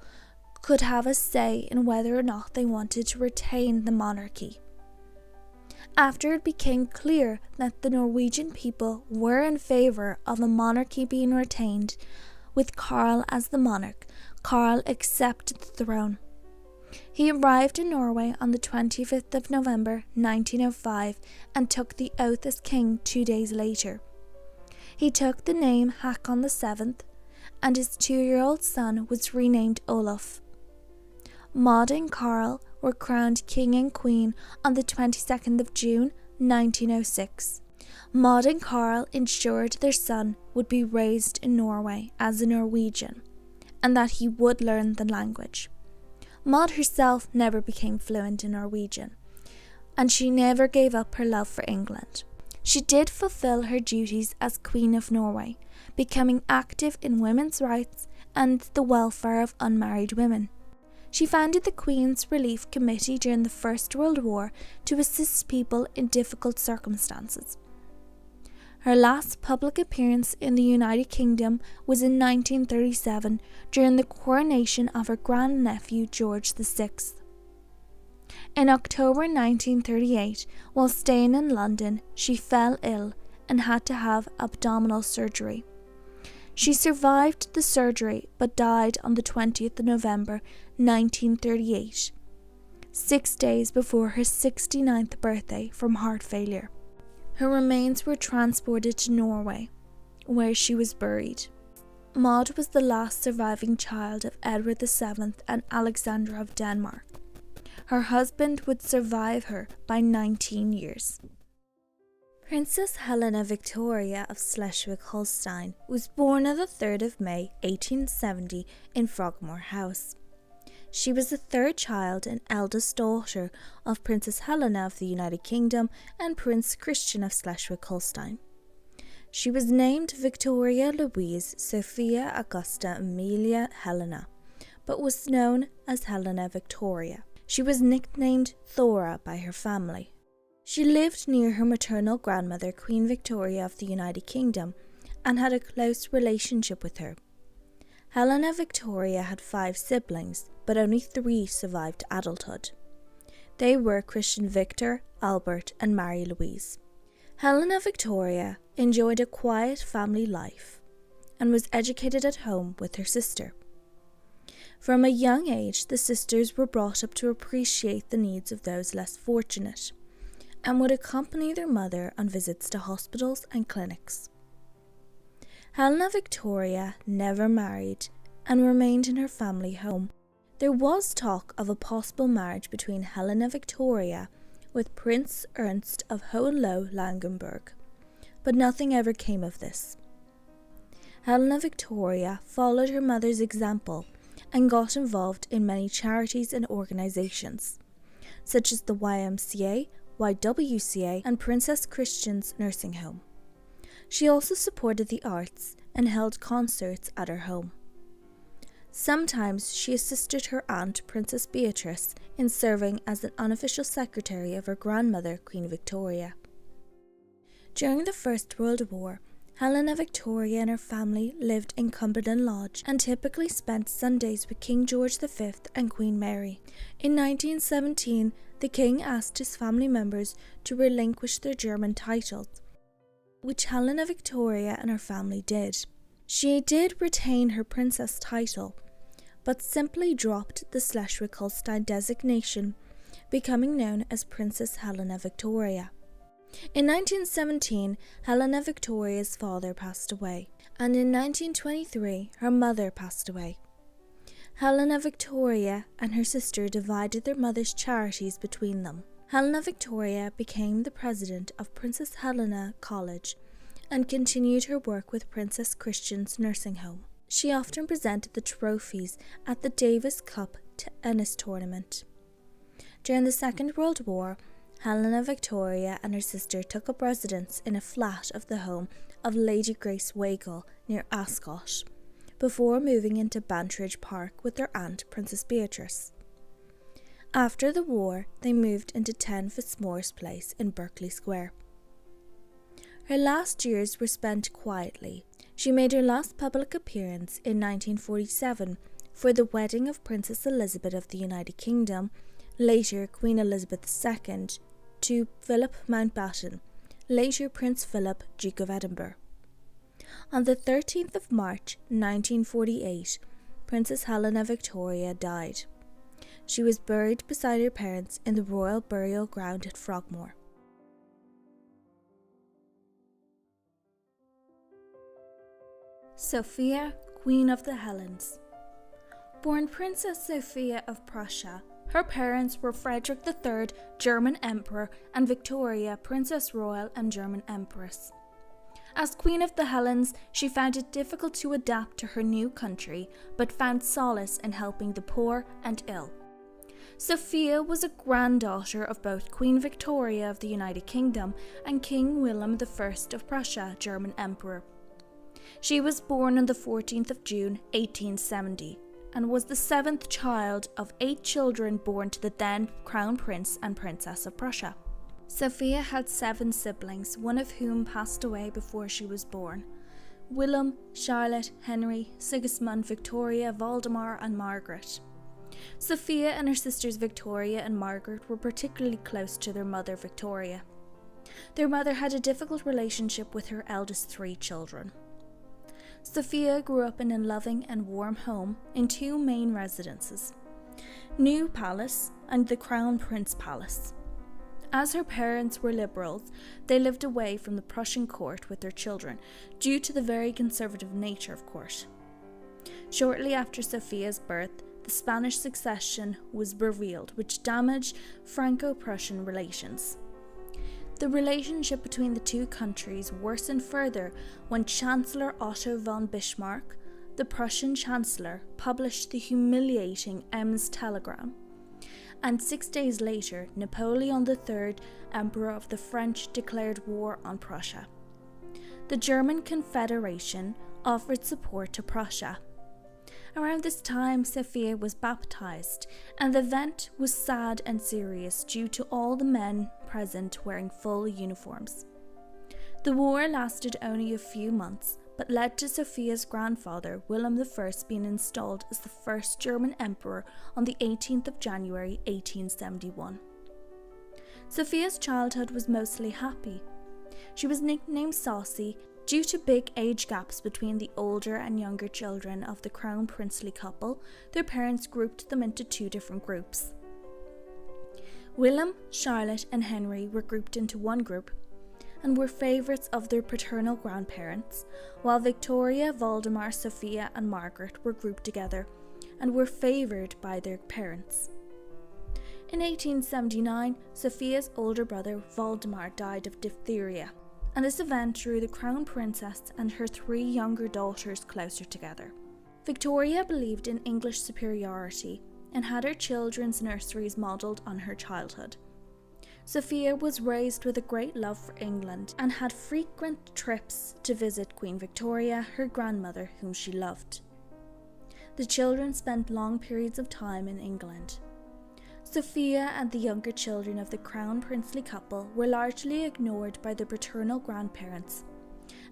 could have a say in whether or not they wanted to retain the monarchy. After it became clear that the Norwegian people were in favour of a monarchy being retained, with Karl as the monarch, Karl accepted the throne. He arrived in Norway on the 25th of November 1905 and took the oath as king 2 days later. He took the name Hakon VII, and his 2-year-old son was renamed Olaf. Maud and Karl were crowned king and queen on the 22nd of June 1906. Maud and Karl ensured their son would be raised in Norway as a Norwegian, and that he would learn the language. Maud herself never became fluent in Norwegian, and she never gave up her love for England. She did fulfill her duties as Queen of Norway, becoming active in women's rights and the welfare of unmarried women. She founded the Queen's Relief Committee during the First World War to assist people in difficult circumstances. Her last public appearance in the United Kingdom was in 1937 during the coronation of her grandnephew George VI. In October 1938, while staying in London, she fell ill and had to have abdominal surgery. She survived the surgery but died on the 20th of November 1938, 6 days before her 69th birthday from heart failure. Her remains were transported to Norway, where she was buried. Maud was the last surviving child of Edward VII and Alexandra of Denmark. Her husband would survive her by 19 years. Princess Helena Victoria of Schleswig-Holstein was born on the 3rd of May 1870 in Frogmore House. She was the third child and eldest daughter of Princess Helena of the United Kingdom and Prince Christian of Schleswig-Holstein. She was named Victoria Louise Sophia Augusta Amelia Helena, but was known as Helena Victoria. She was nicknamed Thora by her family. She lived near her maternal grandmother, Queen Victoria of the United Kingdom, and had a close relationship with her. Helena Victoria had 5 siblings, but only 3 survived adulthood. They were Christian Victor, Albert, and Mary Louise. Helena Victoria enjoyed a quiet family life and was educated at home with her sister. From a young age, the sisters were brought up to appreciate the needs of those less fortunate, and would accompany their mother on visits to hospitals and clinics. Helena Victoria never married and remained in her family home. There was talk of a possible marriage between Helena Victoria with Prince Ernst of Hohenlohe-Langenburg, but nothing ever came of this. Helena Victoria followed her mother's example and got involved in many charities and organisations, such as the YMCA, YWCA, and Princess Christian's nursing home. She also supported the arts and held concerts at her home. Sometimes she assisted her aunt, Princess Beatrice, in serving as an unofficial secretary of her grandmother, Queen Victoria. During the First World War, Helena Victoria and her family lived in Cumberland Lodge and typically spent Sundays with King George V and Queen Mary. In 1917, the king asked his family members to relinquish their German titles, which Helena Victoria and her family did. She did retain her princess title, but simply dropped the Schleswig-Holstein designation becoming known as Princess Helena Victoria. In 1917, Helena Victoria's father passed away, and in 1923 her mother passed away. Helena Victoria and her sister divided their mother's charities between them. Helena Victoria became the president of Princess Helena College and continued her work with Princess Christian's nursing home. She often presented the trophies at the Davis Cup tennis tournament. During the Second World War, Helena Victoria and her sister took up residence in a flat of the home of Lady Grace Weigel near Ascot, before moving into Bantridge Park with their aunt Princess Beatrice. After the war, they moved into 10 Fitzmore's Place in Berkeley Square. Her last years were spent quietly. She made her last public appearance in 1947 for the wedding of Princess Elizabeth of the United Kingdom, later Queen Elizabeth II, to Philip Mountbatten, later Prince Philip, Duke of Edinburgh. On the 13th of March 1948, Princess Helena Victoria died. She was buried beside her parents in the Royal Burial Ground at Frogmore. Sophia, Queen of the Hellenes. Born Princess Sophia of Prussia, her parents were Frederick III, German Emperor, and Victoria, Princess Royal and German Empress. As Queen of the Hellenes, she found it difficult to adapt to her new country, but found solace in helping the poor and ill. Sophia was a granddaughter of both Queen Victoria of the United Kingdom and King William I of Prussia, German Emperor. She was born on the 14th of June 1870 and was the 7th child of 8 children born to the then Crown Prince and Princess of Prussia. Sophia had 7 siblings, one of whom passed away before she was born: William, Charlotte, Henry, Sigismund, Victoria, Valdemar and Margaret. Sophia and her sisters Victoria and Margaret were particularly close to their mother Victoria. Their mother had a difficult relationship with her eldest 3 children. Sophia grew up in a loving and warm home in 2 main residences, New Palace and the Crown Prince Palace. As her parents were liberals, they lived away from the Prussian court with their children, due to the very conservative nature of court. Shortly after Sophia's birth, the Spanish succession was revealed, which damaged Franco-Prussian relations. The relationship between the 2 countries worsened further when Chancellor Otto von Bismarck, the Prussian Chancellor, published the humiliating Ems telegram. And 6 days later, Napoleon III, Emperor of the French, declared war on Prussia. The German Confederation offered support to Prussia. Around this time, Sophia was baptized, and the event was sad and serious due to all the men present wearing full uniforms. The war lasted only a few months, but led to Sophia's grandfather, William I, being installed as the first German emperor on the 18th of January 1871. Sophia's childhood was mostly happy. She was nicknamed Saucy due to big age gaps between the older and younger children of the crown princely couple. Their parents grouped them into 2 different groups. William, Charlotte and Henry were grouped into one group and were favourites of their paternal grandparents, while Victoria, Valdemar, Sophia and Margaret were grouped together and were favoured by their parents. In 1879, Sophia's older brother Valdemar died of diphtheria, and this event drew the Crown Princess and her 3 younger daughters closer together. Victoria believed in English superiority and had her children's nurseries modelled on her childhood. Sophia was raised with a great love for England and had frequent trips to visit Queen Victoria, her grandmother, whom she loved. The children spent long periods of time in England. Sophia and the younger children of the crown princely couple were largely ignored by their paternal grandparents,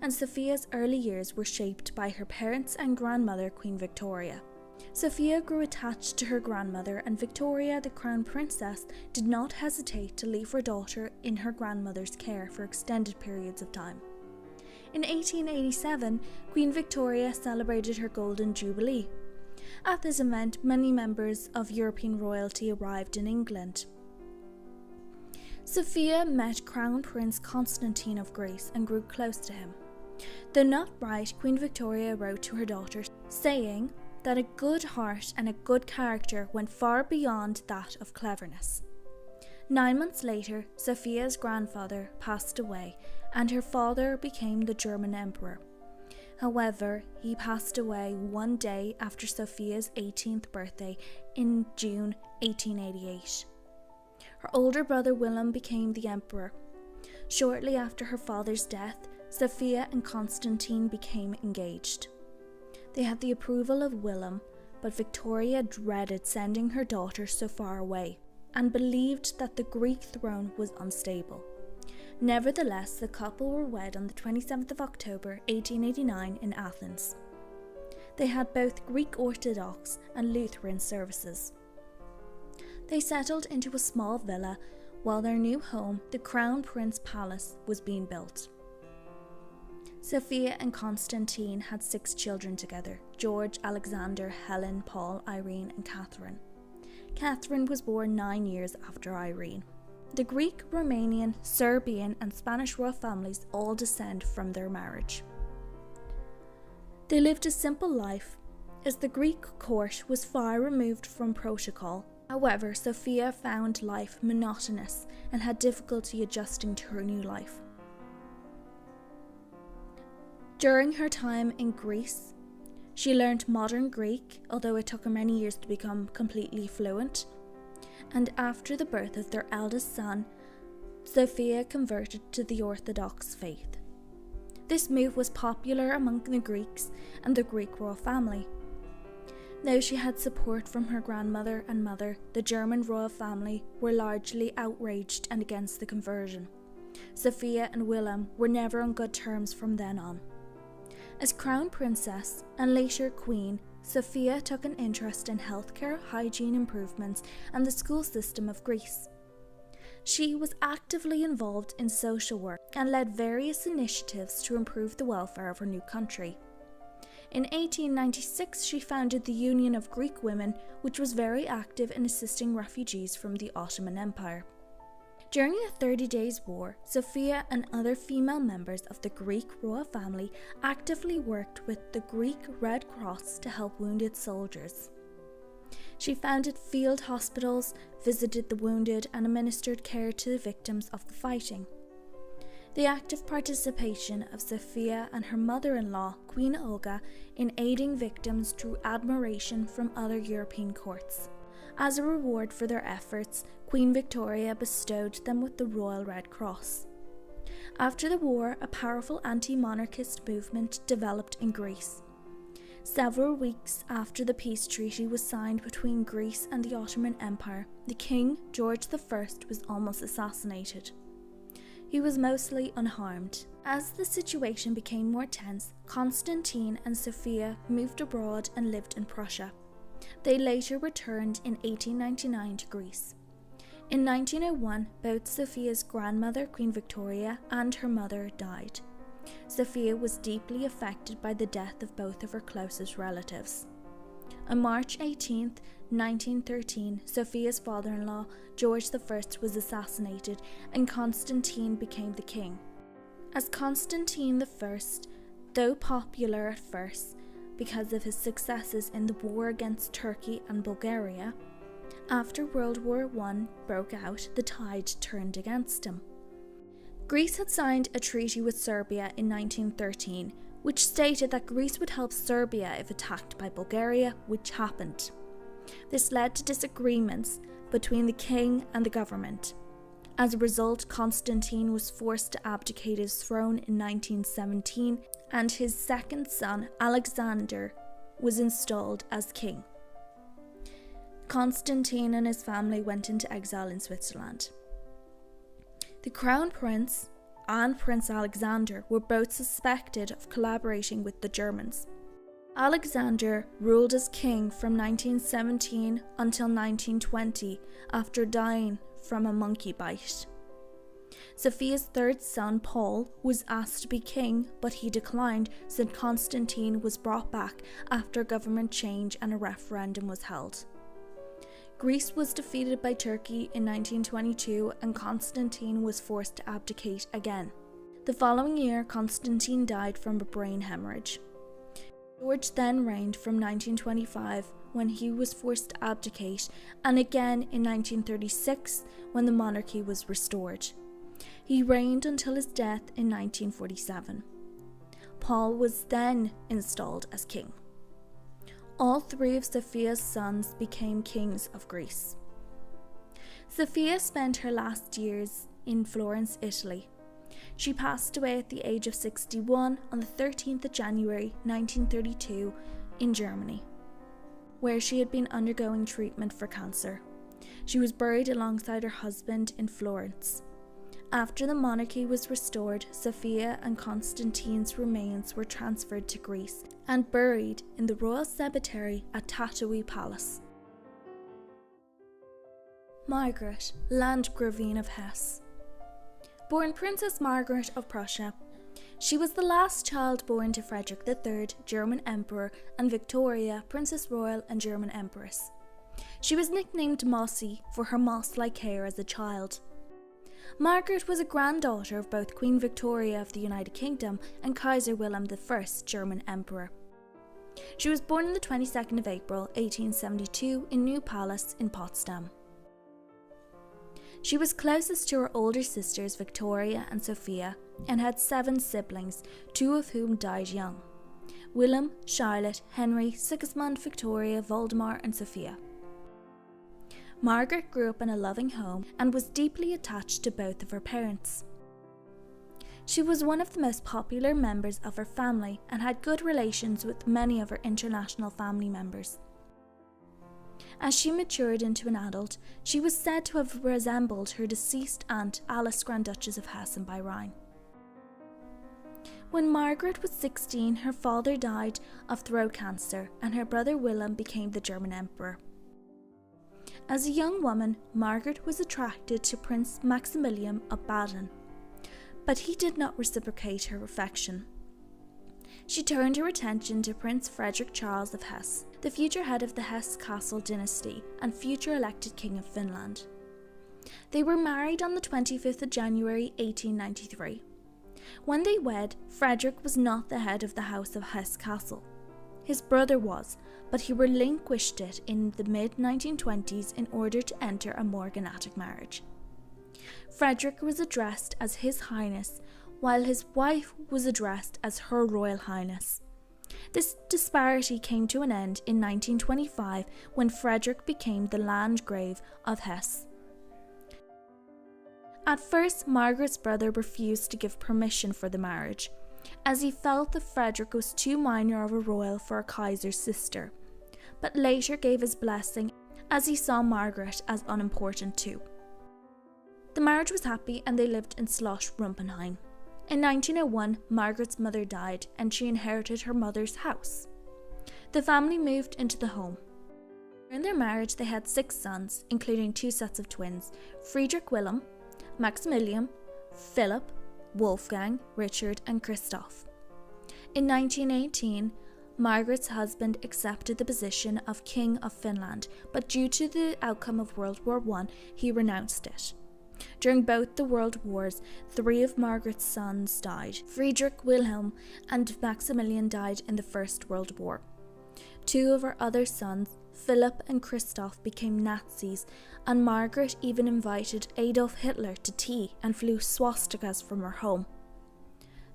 and Sophia's early years were shaped by her parents and grandmother, Queen Victoria. Sophia grew attached to her grandmother, and Victoria, the crown princess, did not hesitate to leave her daughter in her grandmother's care for extended periods of time. In 1887, Queen Victoria celebrated her Golden Jubilee. At this event, many members of European royalty arrived in England. Sophia met Crown Prince Constantine of Greece and grew close to him. Though not bright, Queen Victoria wrote to her daughter, saying that a good heart and a good character went far beyond that of cleverness. 9 months later, Sophia's grandfather passed away and her father became the German emperor. However, he passed away one day after Sophia's 18th birthday in June 1888. Her older brother Willem became the emperor. Shortly after her father's death, Sophia and Constantine became engaged. They had the approval of Willem, but Victoria dreaded sending her daughter so far away and believed that the Greek throne was unstable. Nevertheless, the couple were wed on the 27th of October 1889 in Athens. They had both Greek Orthodox and Lutheran services. They settled into a small villa while their new home, the Crown Prince Palace, was being built. Sophia and Constantine had 6 children together: George, Alexander, Helen, Paul, Irene and Catherine. Catherine was born 9 years after Irene. The Greek, Romanian, Serbian and Spanish royal families all descend from their marriage. They lived a simple life, as the Greek court was far removed from protocol. However, Sophia found life monotonous and had difficulty adjusting to her new life. During her time in Greece, she learned modern Greek, although it took her many years to become completely fluent. And after the birth of their eldest son, Sophia converted to the Orthodox faith. This move was popular among the Greeks and the Greek royal family. Though she had support from her grandmother and mother, the German royal family were largely outraged and against the conversion. Sophia and Willem were never on good terms from then on. As Crown Princess and later Queen, Sophia took an interest in healthcare, hygiene improvements, and the school system of Greece. She was actively involved in social work and led various initiatives to improve the welfare of her new country. In 1896, she founded the Union of Greek Women, which was very active in assisting refugees from the Ottoman Empire. During the 30 Days' War, Sophia and other female members of the Greek royal family actively worked with the Greek Red Cross to help wounded soldiers. She founded field hospitals, visited the wounded, and administered care to the victims of the fighting. The active participation of Sophia and her mother-in-law, Queen Olga, in aiding victims drew admiration from other European courts. As a reward for their efforts, Queen Victoria bestowed them with the Royal Red Cross. After the war, a powerful anti-monarchist movement developed in Greece. Several weeks after the peace treaty was signed between Greece and the Ottoman Empire, the king, George I, was almost assassinated. He was mostly unharmed. As the situation became more tense, Constantine and Sophia moved abroad and lived in Prussia. They later returned in 1899 to Greece. In 1901, both Sophia's grandmother, Queen Victoria, and her mother died. Sophia was deeply affected by the death of both of her closest relatives. On March 18, 1913, Sophia's father-in-law, George I, was assassinated and Constantine became the king. As Constantine I, though popular at first because of his successes in the war against Turkey and Bulgaria, after World War I broke out, the tide turned against him. Greece had signed a treaty with Serbia in 1913, which stated that Greece would help Serbia if attacked by Bulgaria, which happened. This led to disagreements between the king and the government. As a result, Constantine was forced to abdicate his throne in 1917, and his second son, Alexander, was installed as king. Constantine and his family went into exile in Switzerland. The Crown Prince and Prince Alexander were both suspected of collaborating with the Germans. Alexander ruled as king from 1917 until 1920 after dying from a monkey bite. Sophia's third son, Paul, was asked to be king, but he declined since Constantine was brought back after government change and a referendum was held. Greece was defeated by Turkey in 1922 and Constantine was forced to abdicate again. The following year, Constantine died from a brain hemorrhage. George then reigned from 1925 when he was forced to abdicate, and again in 1936 when the monarchy was restored. He reigned until his death in 1947. Paul was then installed as king. All three of Sophia's sons became kings of Greece. Sophia spent her last years in Florence, Italy. She passed away at the age of 61 on the 13th of January 1932 in Germany, where she had been undergoing treatment for cancer. She was buried alongside her husband in Florence. After the monarchy was restored, Sophia and Constantine's remains were transferred to Greece and buried in the royal cemetery at Tatooine Palace. Margaret, Landgravine of Hesse. Born Princess Margaret of Prussia, she was the last child born to Frederick III, German Emperor, and Victoria, Princess Royal and German Empress. She was nicknamed Mossy for her moss-like hair as a child. Margaret was a granddaughter of both Queen Victoria of the United Kingdom and Kaiser Wilhelm I, German Emperor. She was born on the 22nd of April 1872 in New Palace in Potsdam. She was closest to her older sisters Victoria and Sophia and had 7 siblings, 2 of whom died young: William, Charlotte, Henry, Sigismund, Victoria, Voldemar and Sophia. Margaret grew up in a loving home and was deeply attached to both of her parents. She was one of the most popular members of her family and had good relations with many of her international family members. As she matured into an adult, she was said to have resembled her deceased aunt Alice, Grand Duchess of Hesse by Rhine. When Margaret was 16, her father died of throat cancer and her brother William became the German Emperor. As a young woman, Margaret was attracted to Prince Maximilian of Baden, but he did not reciprocate her affection. She turned her attention to Prince Frederick Charles of Hesse, the future head of the Hesse Castle dynasty and future elected King of Finland. They were married on the 25th of January 1893. When they wed, Frederick was not the head of the House of Hesse Castle. His brother was, but he relinquished it in the mid-1920s in order to enter a morganatic marriage. Frederick was addressed as His Highness, while his wife was addressed as Her Royal Highness. This disparity came to an end in 1925 when Frederick became the Landgrave of Hesse. At first, Margaret's brother refused to give permission for the marriage, as he felt that Frederick was too minor of a royal for a Kaiser's sister, but later gave his blessing as he saw Margaret as unimportant too. The marriage was happy and they lived in Schloss-Rumpenhain. In 1901, Margaret's mother died and she inherited her mother's house. The family moved into the home. During their marriage, they had 6 sons, including 2 sets of twins: Friedrich Wilhelm, Maximilian, Philip, Wolfgang, Richard and Christoph. In 1918, Margaret's husband accepted the position of King of Finland, but due to the outcome of World War I, he renounced it. During both the World Wars, 3 of Margaret's sons died. Friedrich Wilhelm and Maximilian died in the First World War. 2 of her other sons, Philip and Christoph, became Nazis, and Margaret even invited Adolf Hitler to tea and flew swastikas from her home.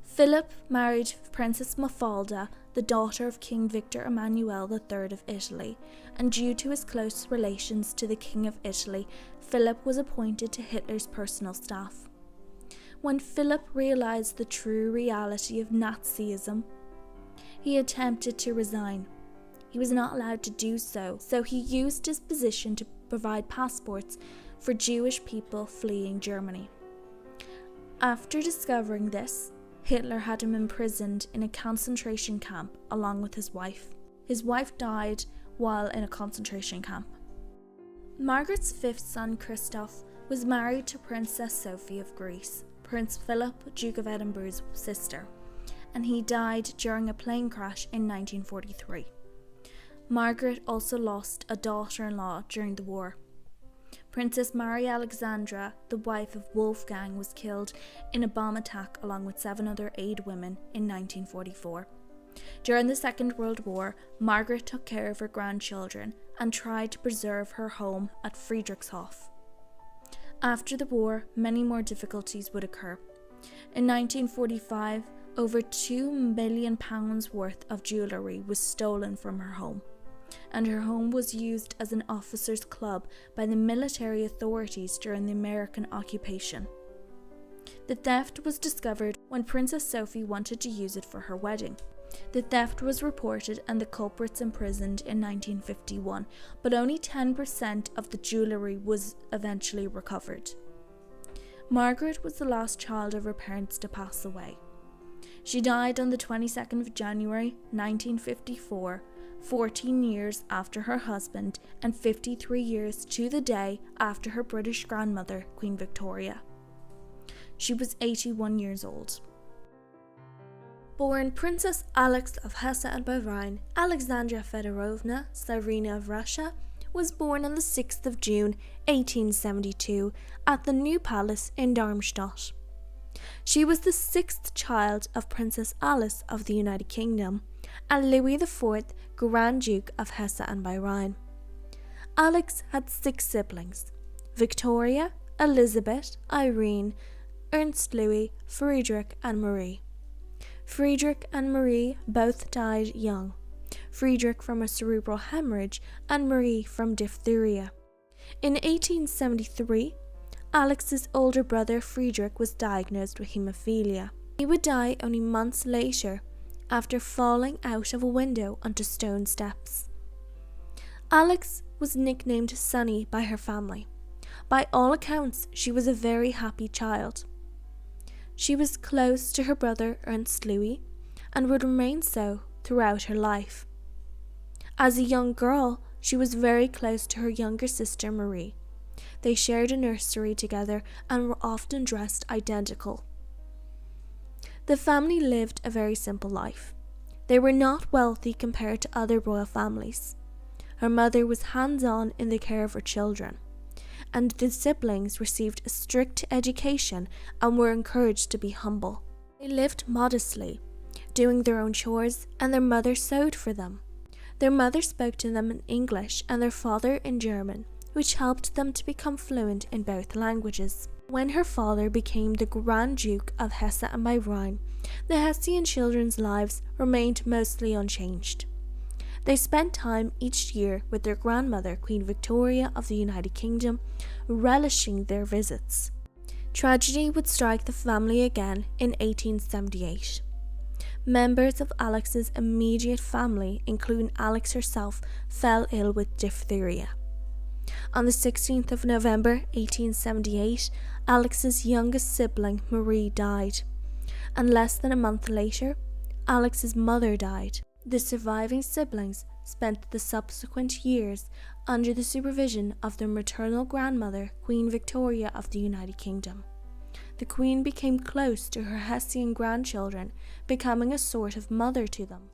Philip married Princess Mafalda, the daughter of King Victor Emmanuel III of Italy, and due to his close relations to the King of Italy, Philip was appointed to Hitler's personal staff. When Philip realized the true reality of Nazism, he attempted to resign. He was not allowed to do so, so he used his position to provide passports for Jewish people fleeing Germany. After discovering this, Hitler had him imprisoned in a concentration camp along with his wife. His wife died while in a concentration camp. Margaret's 5th son, Christoph, was married to Princess Sophia of Greece, Prince Philip, Duke of Edinburgh's sister, and he died during a plane crash in 1943. Margaret also lost a daughter-in-law during the war. Princess Maria Alexandra, the wife of Wolfgang, was killed in a bomb attack along with 7 other aide women in 1944. During the Second World War, Margaret took care of her grandchildren and tried to preserve her home at Friedrichshof. After the war, many more difficulties would occur. In 1945, over £2 million worth of jewellery was stolen from her home, and her home was used as an officers' club by the military authorities during the American occupation. The theft was discovered when Princess Sophie wanted to use it for her wedding. The theft was reported and the culprits imprisoned in 1951, but only 10% of the jewellery was eventually recovered. Margaret was the last child of her parents to pass away. She died on the 22nd of January 1954, 14 years after her husband and 53 years to the day after her British grandmother, Queen Victoria. She was 81 years old. Born Princess Alex of Hesse and by Rhine, Alexandra Feodorovna, Tsarina of Russia, was born on the 6th of June 1872 at the New Palace in Darmstadt. She was the 6th child of Princess Alice of the United Kingdom and Louis IV, Grand Duke of Hesse and by Rhine. Alex had 6 siblings: Victoria, Elizabeth, Irene, Ernst Louis, Friedrich and Marie. Friedrich and Marie both died young, Friedrich from a cerebral hemorrhage and Marie from diphtheria. In 1873, Alex's older brother Friedrich was diagnosed with haemophilia. He would die only months later after falling out of a window onto stone steps. Alex was nicknamed Sunny by her family. By all accounts, she was a very happy child. She was close to her brother Ernst Louis and would remain so throughout her life. As a young girl, she was very close to her younger sister Marie. They shared a nursery together and were often dressed identical. The family lived a very simple life. They were not wealthy compared to other royal families. Her mother was hands-on in the care of her children, and the siblings received a strict education and were encouraged to be humble. They lived modestly, doing their own chores, and their mother sewed for them. Their mother spoke to them in English and their father in German, which helped them to become fluent in both languages. When her father became the Grand Duke of Hesse and by Rhine, the Hessian children's lives remained mostly unchanged. They spent time each year with their grandmother, Queen Victoria of the United Kingdom, relishing their visits. Tragedy would strike the family again in 1878. Members of Alex's immediate family, including Alex herself, fell ill with diphtheria. On the 16th of November 1878, Alex's youngest sibling, Marie, died, and less than a month later, Alex's mother died. The surviving siblings spent the subsequent years under the supervision of their maternal grandmother, Queen Victoria of the United Kingdom. The Queen became close to her Hessian grandchildren, becoming a sort of mother to them.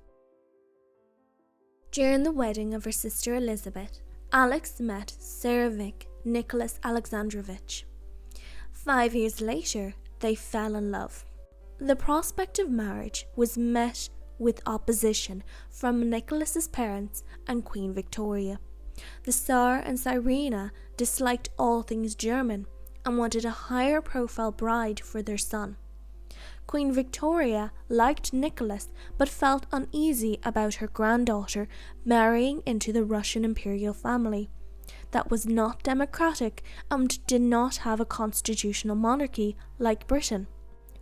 During the wedding of her sister Elizabeth, Alex met Tsarevich Nicholas Alexandrovich. 5 years later, they fell in love. The prospect of marriage was met with opposition from Nicholas's parents and Queen Victoria. The Tsar and Tsarina disliked all things German and wanted a higher profile bride for their son. Queen Victoria liked Nicholas but felt uneasy about her granddaughter marrying into the Russian imperial family that was not democratic and did not have a constitutional monarchy like Britain,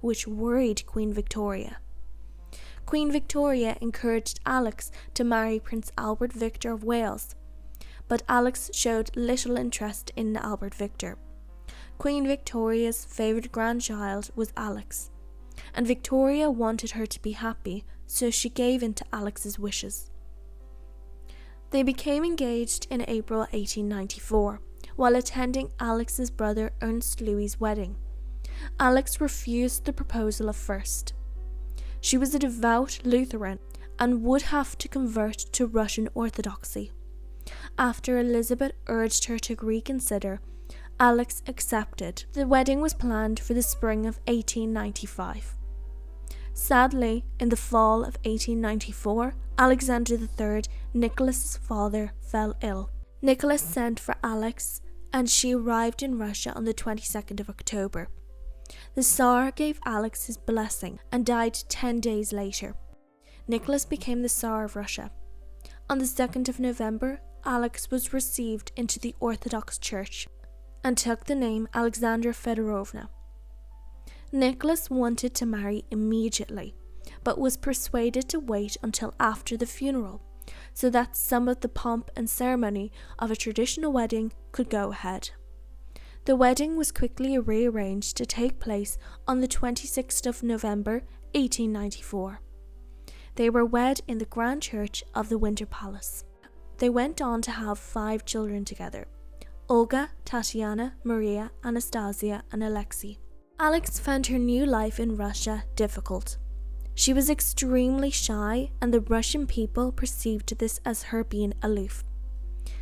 which worried Queen Victoria. Queen Victoria encouraged Alex to marry Prince Albert Victor of Wales, but Alex showed little interest in Albert Victor. Queen Victoria's favourite grandchild was Alex, and Victoria wanted her to be happy, so she gave in to Alex's wishes. They became engaged in April 1894, while attending Alex's brother Ernst Louis' wedding. Alex refused the proposal at first. She was a devout Lutheran and would have to convert to Russian Orthodoxy. After Elizabeth urged her to reconsider, Alex accepted. The wedding was planned for the spring of 1895. Sadly, in the fall of 1894, Alexander III, Nicholas's father, fell ill. Nicholas sent for Alex, and she arrived in Russia on the 22nd of October. The Tsar gave Alex his blessing and died 10 days later. Nicholas became the Tsar of Russia. On the 2nd of November, Alex was received into the Orthodox Church and took the name Alexandra Feodorovna. Nicholas wanted to marry immediately, but was persuaded to wait until after the funeral, so that some of the pomp and ceremony of a traditional wedding could go ahead. The wedding was quickly rearranged to take place on the 26th of November 1894. They were wed in the Grand Church of the Winter Palace. They went on to have 5 children together: Olga, Tatiana, Maria, Anastasia, and Alexei. Alex found her new life in Russia difficult. She was extremely shy, and the Russian people perceived this as her being aloof.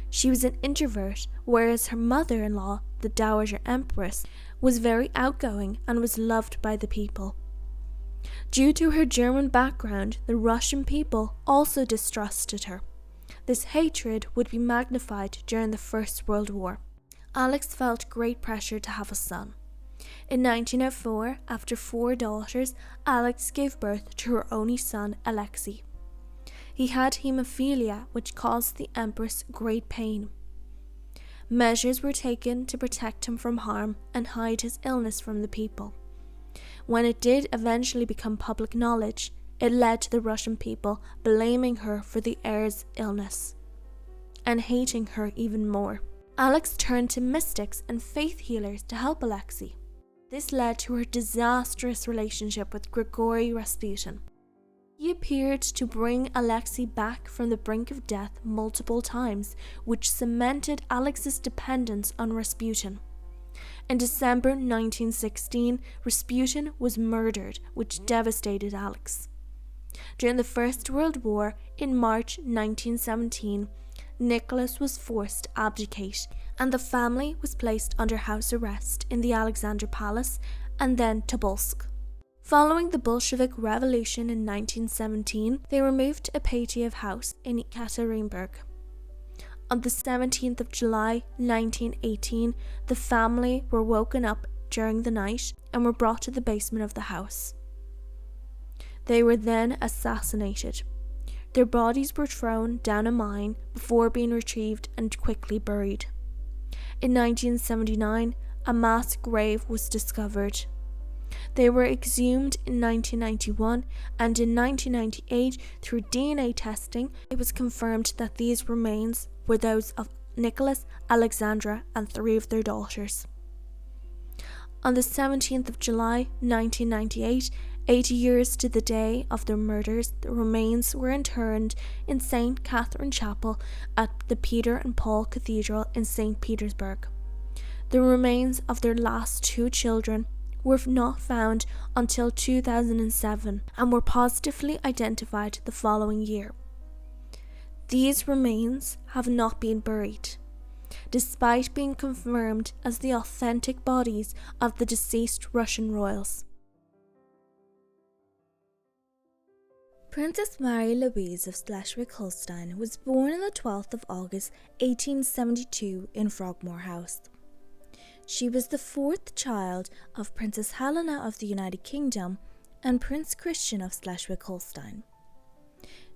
She was an introvert, whereas her mother-in-law, the Dowager Empress, was very outgoing and was loved by the people. Due to her German background, the Russian people also distrusted her. This hatred would be magnified during the First World War. Alex felt great pressure to have a son. In 1904, after 4 daughters, Alex gave birth to her only son, Alexei. He had haemophilia, which caused the Empress great pain. Measures were taken to protect him from harm and hide his illness from the people. When it did eventually become public knowledge, it led to the Russian people blaming her for the heir's illness and hating her even more. Alex turned to mystics and faith healers to help Alexei. This led to her disastrous relationship with Grigory Rasputin. He appeared to bring Alexei back from the brink of death multiple times, which cemented Alex's dependence on Rasputin. In December 1916, Rasputin was murdered, which devastated Alex. During the First World War, in March 1917, Nicholas was forced to abdicate, and the family was placed under house arrest in the Alexandra Palace and then Tobolsk. Following the Bolshevik Revolution in 1917, they were moved to a Patiev house in Ekaterinburg. On the 17th of July 1918, the family were woken up during the night and were brought to the basement of the house. They were then assassinated. Their bodies were thrown down a mine before being retrieved and quickly buried. In 1979, a mass grave was discovered. They were exhumed in 1991, and in 1998, through DNA testing, it was confirmed that these remains were those of Nicholas, Alexandra, and 3 of their daughters. On the 17th of July 1998, 80 years to the day of their murders, the remains were interred in St. Catherine Chapel at the Peter and Paul Cathedral in St. Petersburg. The remains of their last 2 children were not found until 2007 and were positively identified the following year. These remains have not been buried, despite being confirmed as the authentic bodies of the deceased Russian royals. Princess Mary Louise of Schleswig-Holstein was born on the 12th of August 1872 in Frogmore House. She was the 4th child of Princess Helena of the United Kingdom and Prince Christian of Schleswig-Holstein.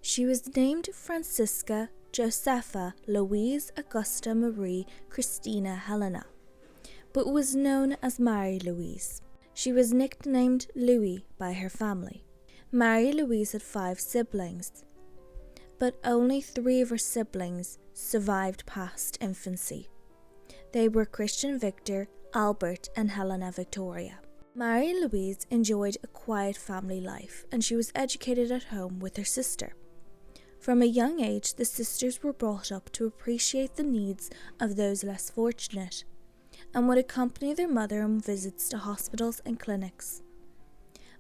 She was named Francisca Josepha Louise Augusta Marie Christina Helena, but was known as Mary Louise. She was nicknamed Louis by her family. Mary Louise had 5 siblings, but only 3 of her siblings survived past infancy. They were Christian Victor, Albert, and Helena Victoria. Mary Louise enjoyed a quiet family life, and she was educated at home with her sister. From a young age, the sisters were brought up to appreciate the needs of those less fortunate, and would accompany their mother on visits to hospitals and clinics.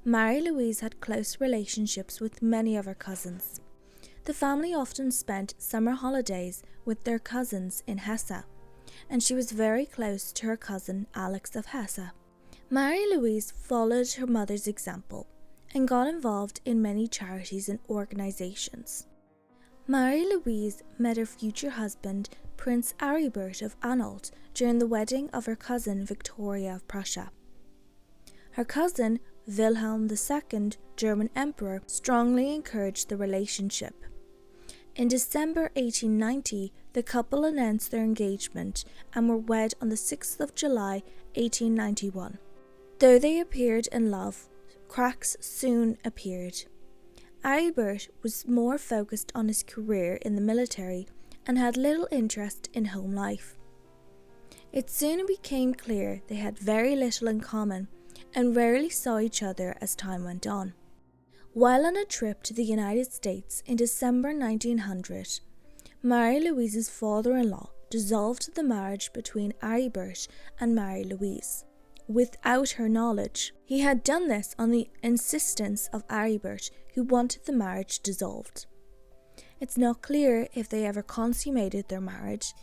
Mary Louise had close relationships with many of her cousins. The family often spent summer holidays with their cousins in Hesse, and she was very close to her cousin Alex of Hesse. Marie-Louise followed her mother's example and got involved in many charities and organisations. Marie-Louise met her future husband, Prince Aribert of Anhalt, during the wedding of her cousin Viktoria of Prussia. Her cousin, Wilhelm II, German Emperor, strongly encouraged the relationship. In December 1890, the couple announced their engagement and were wed on the 6th of July 1891. Though they appeared in love, cracks soon appeared. Aribert was more focused on his career in the military and had little interest in home life. It soon became clear they had very little in common and rarely saw each other as time went on. While on a trip to the United States in December 1900, Marie-Louise's father-in-law dissolved the marriage between Aribert and Marie-Louise without her knowledge. He had done this on the insistence of Aribert, who wanted the marriage dissolved. It's not clear if they ever consummated their marriage,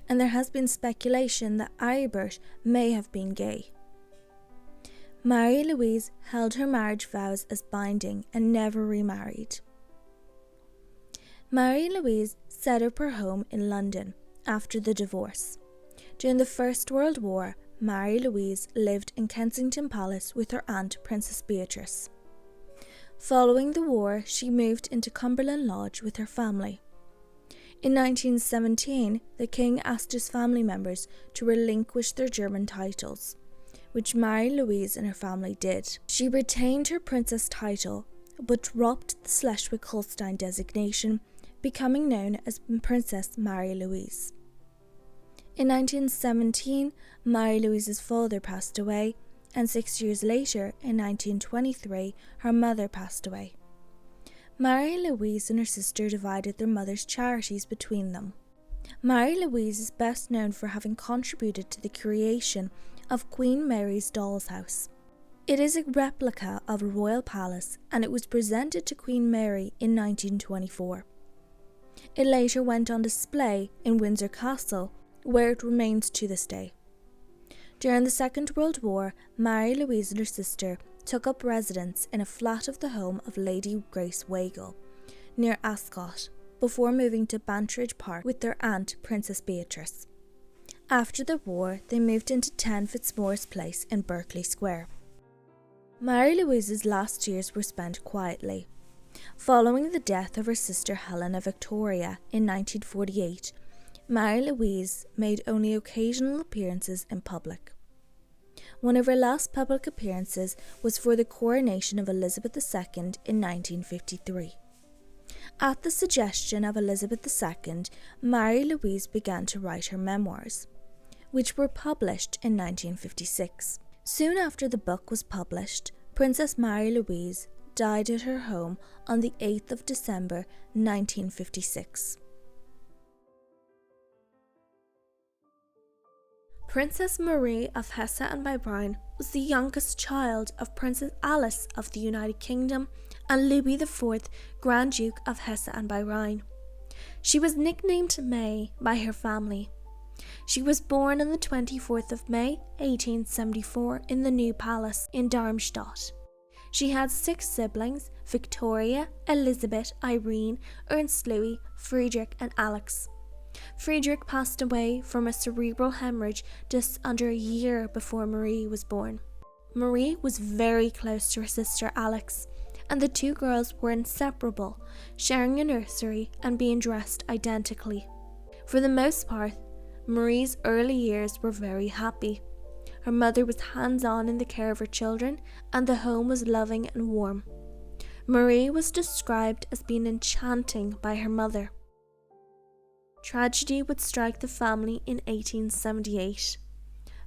and there has been speculation that Aribert may have been gay. Marie-Louise held her marriage vows as binding and never remarried. Marie-Louise set up her home in London after the divorce. During the First World War, Marie-Louise lived in Kensington Palace with her aunt, Princess Beatrice. Following the war, she moved into Cumberland Lodge with her family. In 1917, the king asked his family members to relinquish their German titles, which Marie-Louise and her family did. She retained her princess title, but dropped the Schleswig-Holstein designation, becoming known as Princess Marie-Louise. In 1917, Marie-Louise's father passed away, and 6 years later, in 1923, her mother passed away. Marie-Louise and her sister divided their mother's charities between them. Marie-Louise is best known for having contributed to the creation of Queen Mary's Doll's House. It is a replica of a royal palace, and it was presented to Queen Mary in 1924. It later went on display in Windsor Castle, where it remains to this day. During the Second World War, Marie-Louise and her sister took up residence in a flat of the home of Lady Grace Weigel, near Ascot, before moving to Bantridge Park with their aunt, Princess Beatrice. After the war, they moved into 10 Fitzmaurice Place in Berkeley Square. Marie-Louise's last years were spent quietly. Following the death of her sister Helena Viktoria in 1948, Marie-Louise made only occasional appearances in public. One of her last public appearances was for the coronation of Elizabeth II in 1953. At the suggestion of Elizabeth II, Marie-Louise began to write her memoirs, which were published in 1956. Soon after the book was published, Princess Marie-Louise died at her home on the 8th of December 1956. Princess Marie of Hesse and by Rhine was the youngest child of Princess Alice of the United Kingdom and Louis IV, Grand Duke of Hesse and by Rhine. She was nicknamed May by her family. She was born on the 24th of May 1874 in the New Palace in Darmstadt. She had 6 siblings: Victoria, Elizabeth, Irene, Ernst Louis, Friedrich and Alex. Friedrich passed away from a cerebral hemorrhage just under a year before Marie was born. Marie was very close to her sister Alex, and the two girls were inseparable, sharing a nursery and being dressed identically. For the most part, Marie's early years were very happy. Her mother was hands-on in the care of her children, and the home was loving and warm. Marie was described as being enchanting by her mother. Tragedy would strike the family in 1878.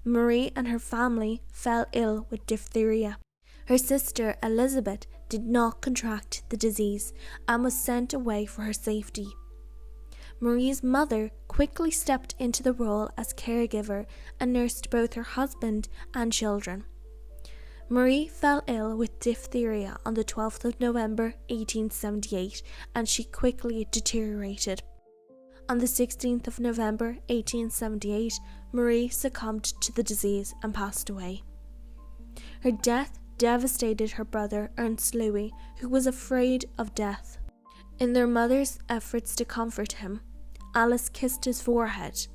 Marie and her family fell ill with diphtheria. Her sister Elizabeth did not contract the disease and was sent away for her safety. Marie's mother quickly stepped into the role as caregiver and nursed both her husband and children. Marie fell ill with diphtheria on the 12th of November 1878 and she quickly deteriorated. On the 16th of November 1878, Marie succumbed to the disease and passed away. Her death devastated her brother Ernst Louis, who was afraid of death. In their mother's efforts to comfort him, Alice kissed his forehead.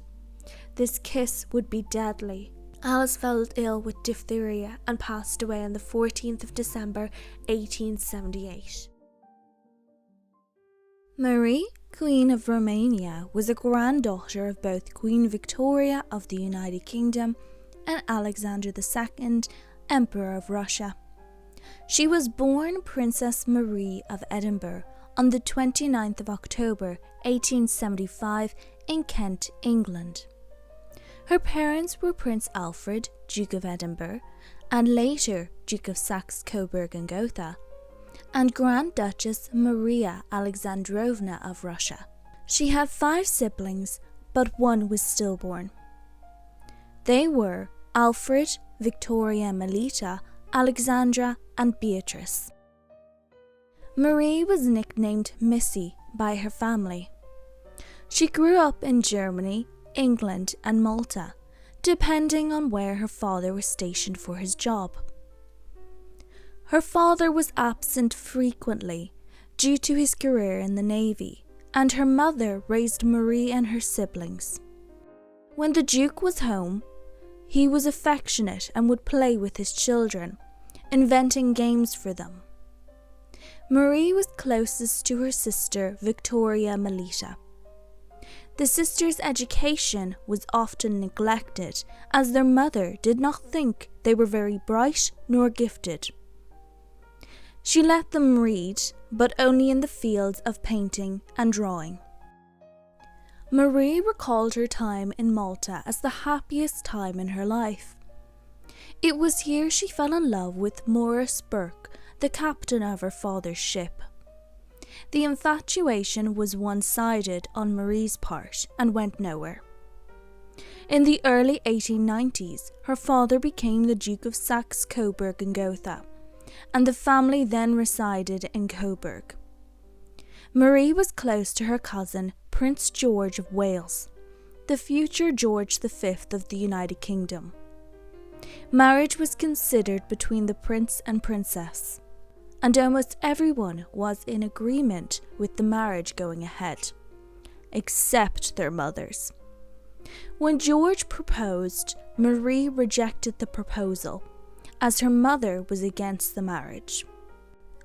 This kiss would be deadly. Alice fell ill with diphtheria and passed away on the 14th of December 1878. Marie, Queen of Romania, was a granddaughter of both Queen Victoria of the United Kingdom and Alexandra II, Emperor of Russia. She was born Princess Marie of Edinburgh on the 29th of October 1875 in Kent, England. Her parents were Prince Alfred, Duke of Edinburgh, and later Duke of Saxe-Coburg and Gotha, and Grand Duchess Maria Alexandrovna of Russia. She had 5 siblings, but one was stillborn. They were Alfred, Viktoria Melita, Alexandra, and Beatrice. Marie was nicknamed Missy by her family. She grew up in Germany, England, and Malta, depending on where her father was stationed for his job. Her father was absent frequently due to his career in the Navy, and her mother raised Marie and her siblings. When the Duke was home, he was affectionate and would play with his children, inventing games for them. Marie was closest to her sister Viktoria Melita. The sisters' education was often neglected, as their mother did not think they were very bright nor gifted. She let them read, but only in the fields of painting and drawing. Marie recalled her time in Malta as the happiest time in her life. It was here she fell in love with Maurice Burke, the captain of her father's ship. The infatuation was one-sided on Marie's part and went nowhere. In the early 1890s, her father became the Duke of Saxe-Coburg and Gotha, and the family then resided in Coburg. Marie was close to her cousin, Prince George of Wales, the future George V of the United Kingdom. Marriage was considered between the prince and princess, and almost everyone was in agreement with the marriage going ahead, except their mothers. When George proposed, Marie rejected the proposal, as her mother was against the marriage.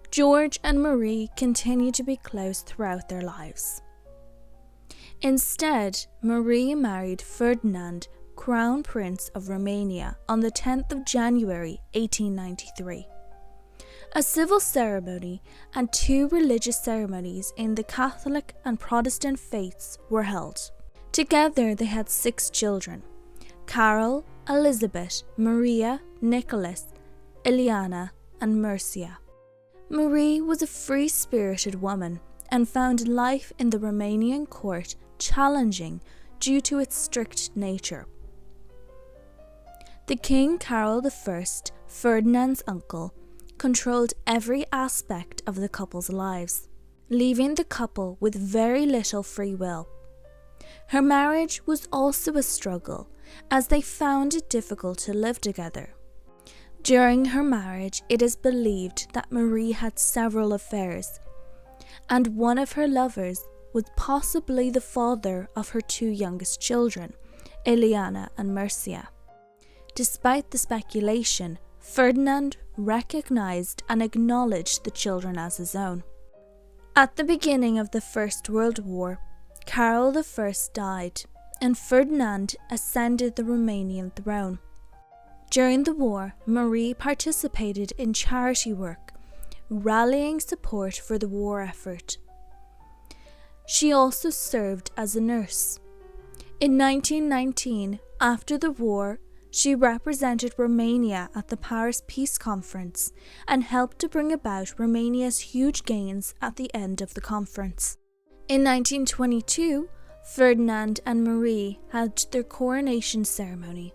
George and Marie continued to be close throughout their lives. Instead, Marie married Ferdinand, Crown Prince of Romania, on the 10th of January 1893. A civil ceremony and 2 religious ceremonies in the Catholic and Protestant faiths were held. Together they had 6 children: Carol, Elizabeth, Maria, Nicholas, Ileana, and Mercia. Marie was a free-spirited woman and found life in the Romanian court challenging due to its strict nature. The King Carol I, Ferdinand's uncle, controlled every aspect of the couple's lives, leaving the couple with very little free will. Her marriage was also a struggle, as they found it difficult to live together. During her marriage, it is believed that Marie had several affairs, and one of her lovers was possibly the father of her 2 youngest children, Ileana and Mercia. Despite the speculation, Ferdinand recognized and acknowledged the children as his own. At the beginning of the First World War, Carol I died, and Ferdinand ascended the Romanian throne. During the war, Marie participated in charity work, rallying support for the war effort. She also served as a nurse. In 1919, after the war, she represented Romania at the Paris Peace Conference and helped to bring about Romania's huge gains at the end of the conference. In 1922, Ferdinand and Marie had their coronation ceremony.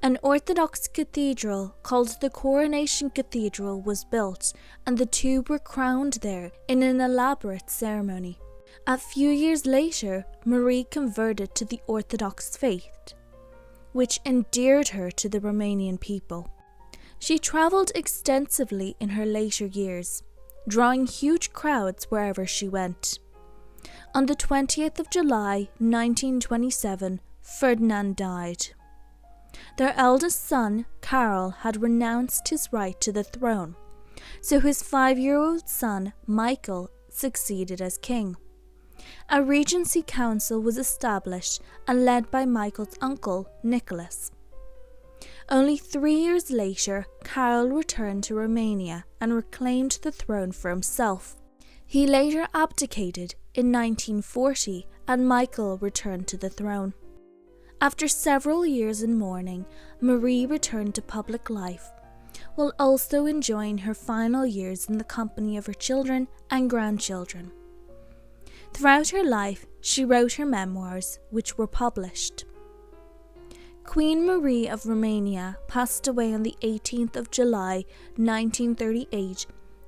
An Orthodox cathedral called the Coronation Cathedral was built, and the two were crowned there in an elaborate ceremony. A few years later, Marie converted to the Orthodox faith, which endeared her to the Romanian people. She travelled extensively in her later years, drawing huge crowds wherever she went. On the 20th of July 1927, Ferdinand died. Their eldest son, Karl, had renounced his right to the throne, so his 5-year-old son, Michael, succeeded as king. A regency council was established and led by Michael's uncle, Nicholas. Only 3 years later, Karl returned to Romania and reclaimed the throne for himself. He later abdicated in 1940 and Michael returned to the throne. After several years in mourning, Marie returned to public life, while also enjoying her final years in the company of her children and grandchildren. Throughout her life, she wrote her memoirs, which were published. Queen Marie of Romania passed away on the 18th of July 1938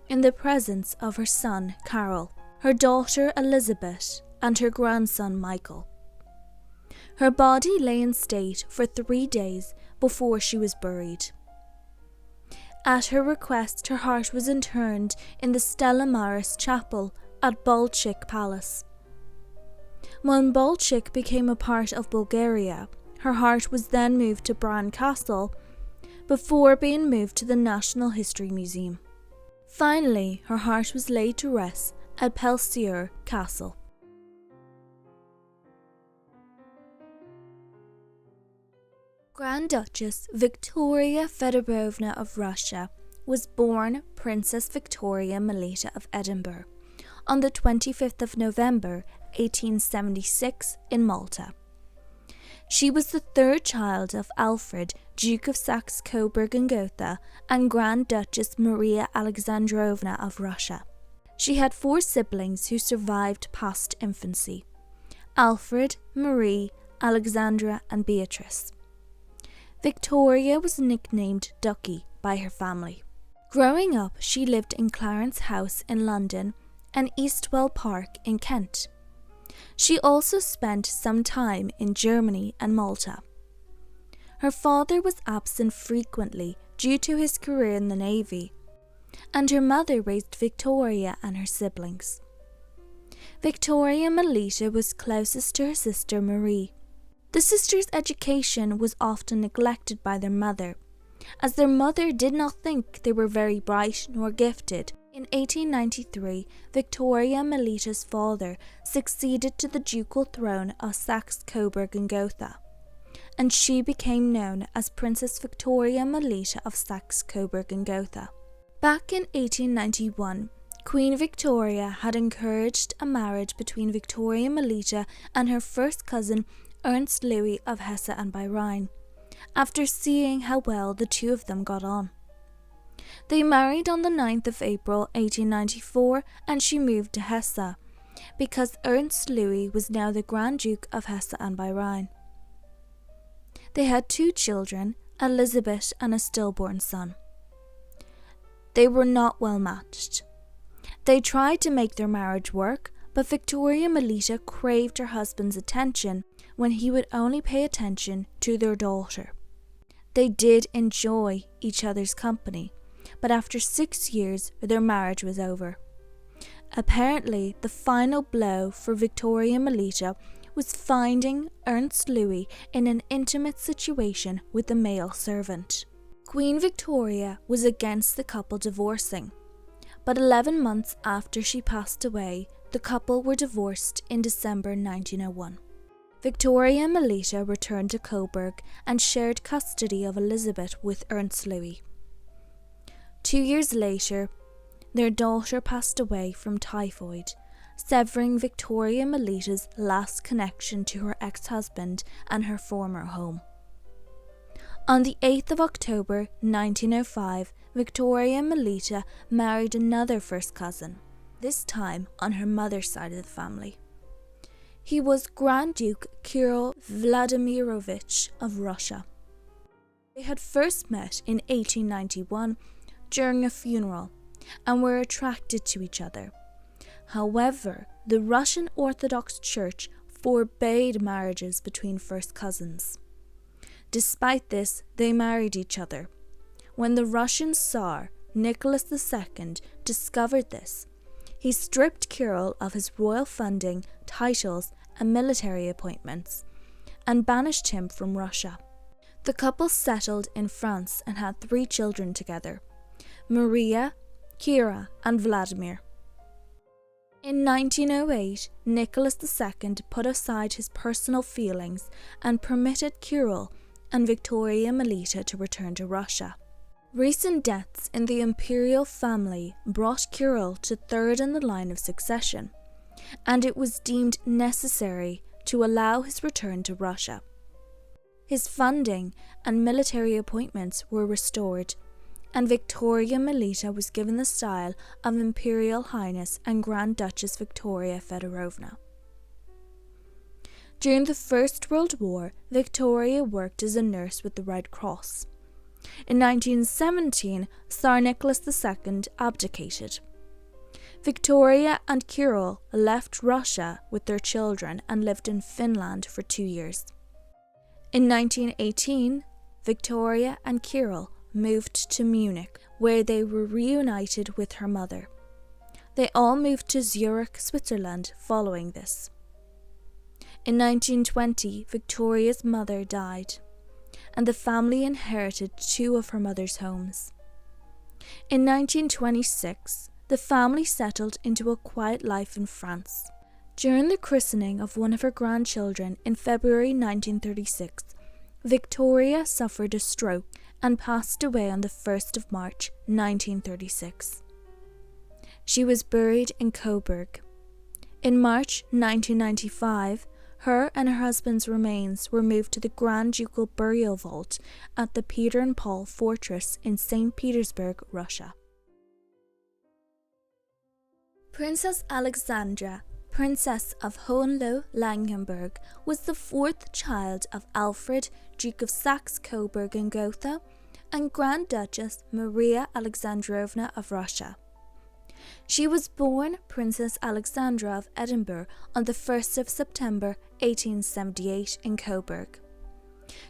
in the presence of her son Karl, her daughter Elizabeth, and her grandson Michael. Her body lay in state for 3 days before she was buried. At her request, her heart was interned in the Stella Maris Chapel at Bolshik Palace. When Bolshik became a part of Bulgaria, her heart was then moved to Bran Castle before being moved to the National History Museum. Finally, her heart was laid to rest at Pelsier Castle. Grand Duchess Viktoria Feodorovna of Russia was born Princess Victoria Melita of Edinburgh on the 25th of November 1876 in Malta. She was the third child of Alfred, Duke of Saxe-Coburg and Gotha, and Grand Duchess Maria Alexandrovna of Russia. She had 4 siblings who survived past infancy: Alfred, Marie, Alexandra and Beatrice. Victoria was nicknamed Ducky by her family. Growing up, she lived in Clarence House in London and Eastwell Park in Kent. She also spent some time in Germany and Malta. Her father was absent frequently due to his career in the Navy, and her mother raised Victoria and her siblings. Victoria Melita was closest to her sister Marie. The sisters' education was often neglected by their mother, as their mother did not think they were very bright nor gifted. In 1893, Victoria Melita's father succeeded to the ducal throne of Saxe-Coburg and Gotha, and she became known as Princess Victoria Melita of Saxe-Coburg and Gotha. Back in 1891, Queen Victoria had encouraged a marriage between Victoria Melita and her first cousin Ernst Louis of Hesse and by Rhine, after seeing how well the two of them got on. They married on the 9th of April 1894 and she moved to Hesse, because Ernst Louis was now the Grand Duke of Hesse and by Rhine. They had 2 children, Elizabeth and a stillborn son. They were not well matched. They tried to make their marriage work, but Victoria Melita craved her husband's attention when he would only pay attention to their daughter. They did enjoy each other's company, but after 6 years their marriage was over. Apparently, the final blow for Victoria Melita was finding Ernst Louis in an intimate situation with a male servant. Queen Victoria was against the couple divorcing, but 11 months after she passed away, the couple were divorced in December 1901. Victoria Melita returned to Coburg and shared custody of Elizabeth with Ernst Louis. 2 years later, their daughter passed away from typhoid, severing Victoria Melita's last connection to her ex-husband and her former home. On the 8th of October 1905, Victoria Melita married another first cousin, this time on her mother's side of the family. He was Grand Duke Kirill Vladimirovich of Russia. They had first met in 1891 during a funeral and were attracted to each other. However, the Russian Orthodox Church forbade marriages between first cousins. Despite this, they married each other. When the Russian Tsar, Nicholas II, discovered this, he stripped Kirill of his royal funding, titles, and military appointments, and banished him from Russia. The couple settled in France and had 3 children together: Maria, Kira, and Vladimir. In 1908, Nicholas II put aside his personal feelings and permitted Kirill and Viktoria Melita to return to Russia. Recent deaths in the imperial family brought Kirill to 3rd in the line of succession, and it was deemed necessary to allow his return to Russia. His funding and military appointments were restored, and Viktoria Melita was given the style of Imperial Highness and Grand Duchess Viktoria Feodorovna. During the First World War, Viktoria worked as a nurse with the Red Cross. In 1917, Tsar Nicholas II abdicated. Viktoria and Kirill left Russia with their children and lived in Finland for 2 years. In 1918, Viktoria and Kirill moved to Munich, where they were reunited with her mother. They all moved to Zurich, Switzerland following this. In 1920, Victoria's mother died, and the family inherited 2 of her mother's homes. In 1926, the family settled into a quiet life in France. During the christening of one of her grandchildren in February 1936, Victoria suffered a stroke and passed away on the 1st of March 1936. She was buried in Coburg. In March 1995, her and her husband's remains were moved to the Grand Ducal Burial Vault at the Peter and Paul Fortress in St. Petersburg, Russia. Princess Alexandra, Princess of Hohenlohe-Langenburg, was the 4th child of Alfred, Duke of Saxe-Coburg and Gotha, and Grand Duchess Maria Alexandrovna of Russia. She was born Princess Alexandra of Edinburgh on the 1st of September 1878 in Coburg.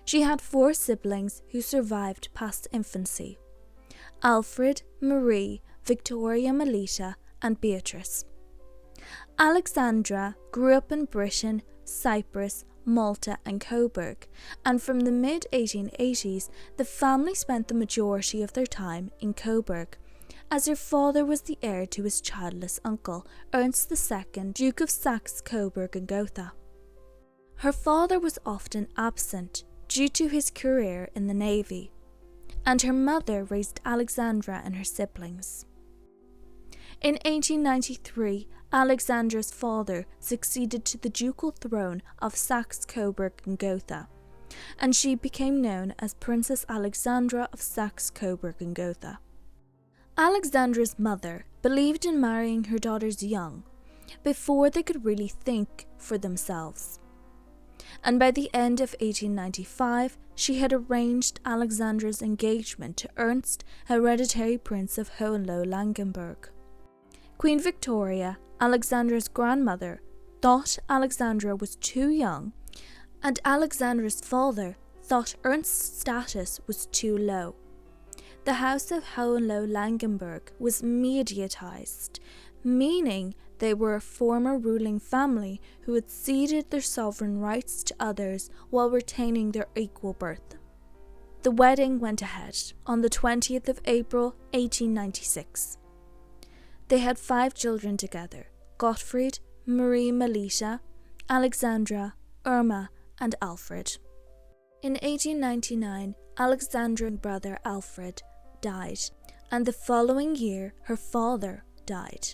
She had 4 siblings who survived past infancy: Alfred, Marie, Viktoria Melita, and Beatrice. Alexandra grew up in Britain, Cyprus, Malta and Coburg, and from the mid-1880s the family spent the majority of their time in Coburg, as her father was the heir to his childless uncle, Ernst II, Duke of Saxe-Coburg and Gotha. Her father was often absent due to his career in the navy, and her mother raised Alexandra and her siblings. In 1893, Alexandra's father succeeded to the ducal throne of Saxe-Coburg and Gotha, and she became known as Princess Alexandra of Saxe-Coburg and Gotha. Alexandra's mother believed in marrying her daughters young, before they could really think for themselves. And by the end of 1895, she had arranged Alexandra's engagement to Ernst, hereditary Prince of Hohenlohe-Langenburg. Queen Victoria, Alexandra's grandmother, thought Alexandra was too young, and Alexandra's father thought Ernst's status was too low. The House of Hohenlohe-Langenburg was mediatized, meaning they were a former ruling family who had ceded their sovereign rights to others while retaining their equal birth. The wedding went ahead on the 20th of April 1896. They had 5 children together: Gottfried, Marie Melita, Alexandra, Irma, and Alfred. In 1899, Alexandra's brother Alfred died, and the following year her father died.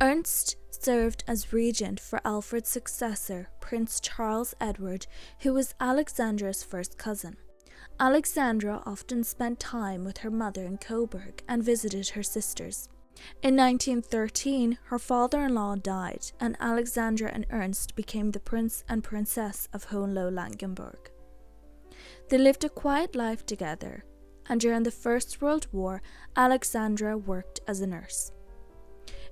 Ernst served as regent for Alfred's successor, Prince Charles Edward, who was Alexandra's first cousin. Alexandra often spent time with her mother in Coburg and visited her sisters. In 1913, her father-in-law died, and Alexandra and Ernst became the Prince and Princess of Hohenlohe-Langenburg. They lived a quiet life together, and during the First World War, Alexandra worked as a nurse.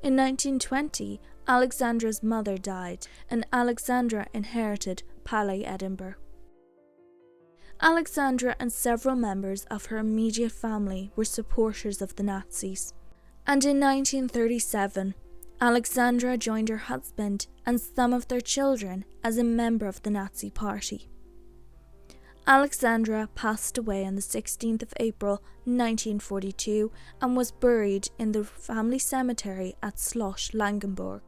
In 1920, Alexandra's mother died, and Alexandra inherited Palais Edinburgh. Alexandra and several members of her immediate family were supporters of the Nazis, and in 1937, Alexandra joined her husband and some of their children as a member of the Nazi Party. Alexandra passed away on the 16th of April 1942 and was buried in the family cemetery at Schloss-Langenburg.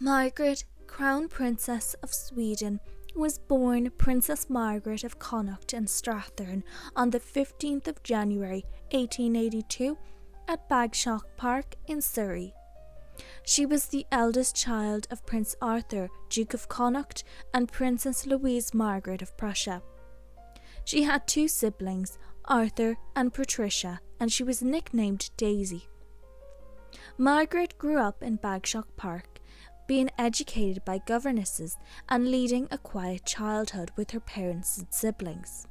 Margaret, Crown Princess of Sweden, was born Princess Margaret of Connaught and Strathern on the 15th of January 1882 at Bagshot Park in Surrey. She was the eldest child of Prince Arthur, Duke of Connaught, and Princess Louise Margaret of Prussia. She had two siblings, Arthur and Patricia, and she was nicknamed Daisy. Margaret grew up in Bagshot Park, being educated by governesses and leading a quiet childhood with her parents and siblings.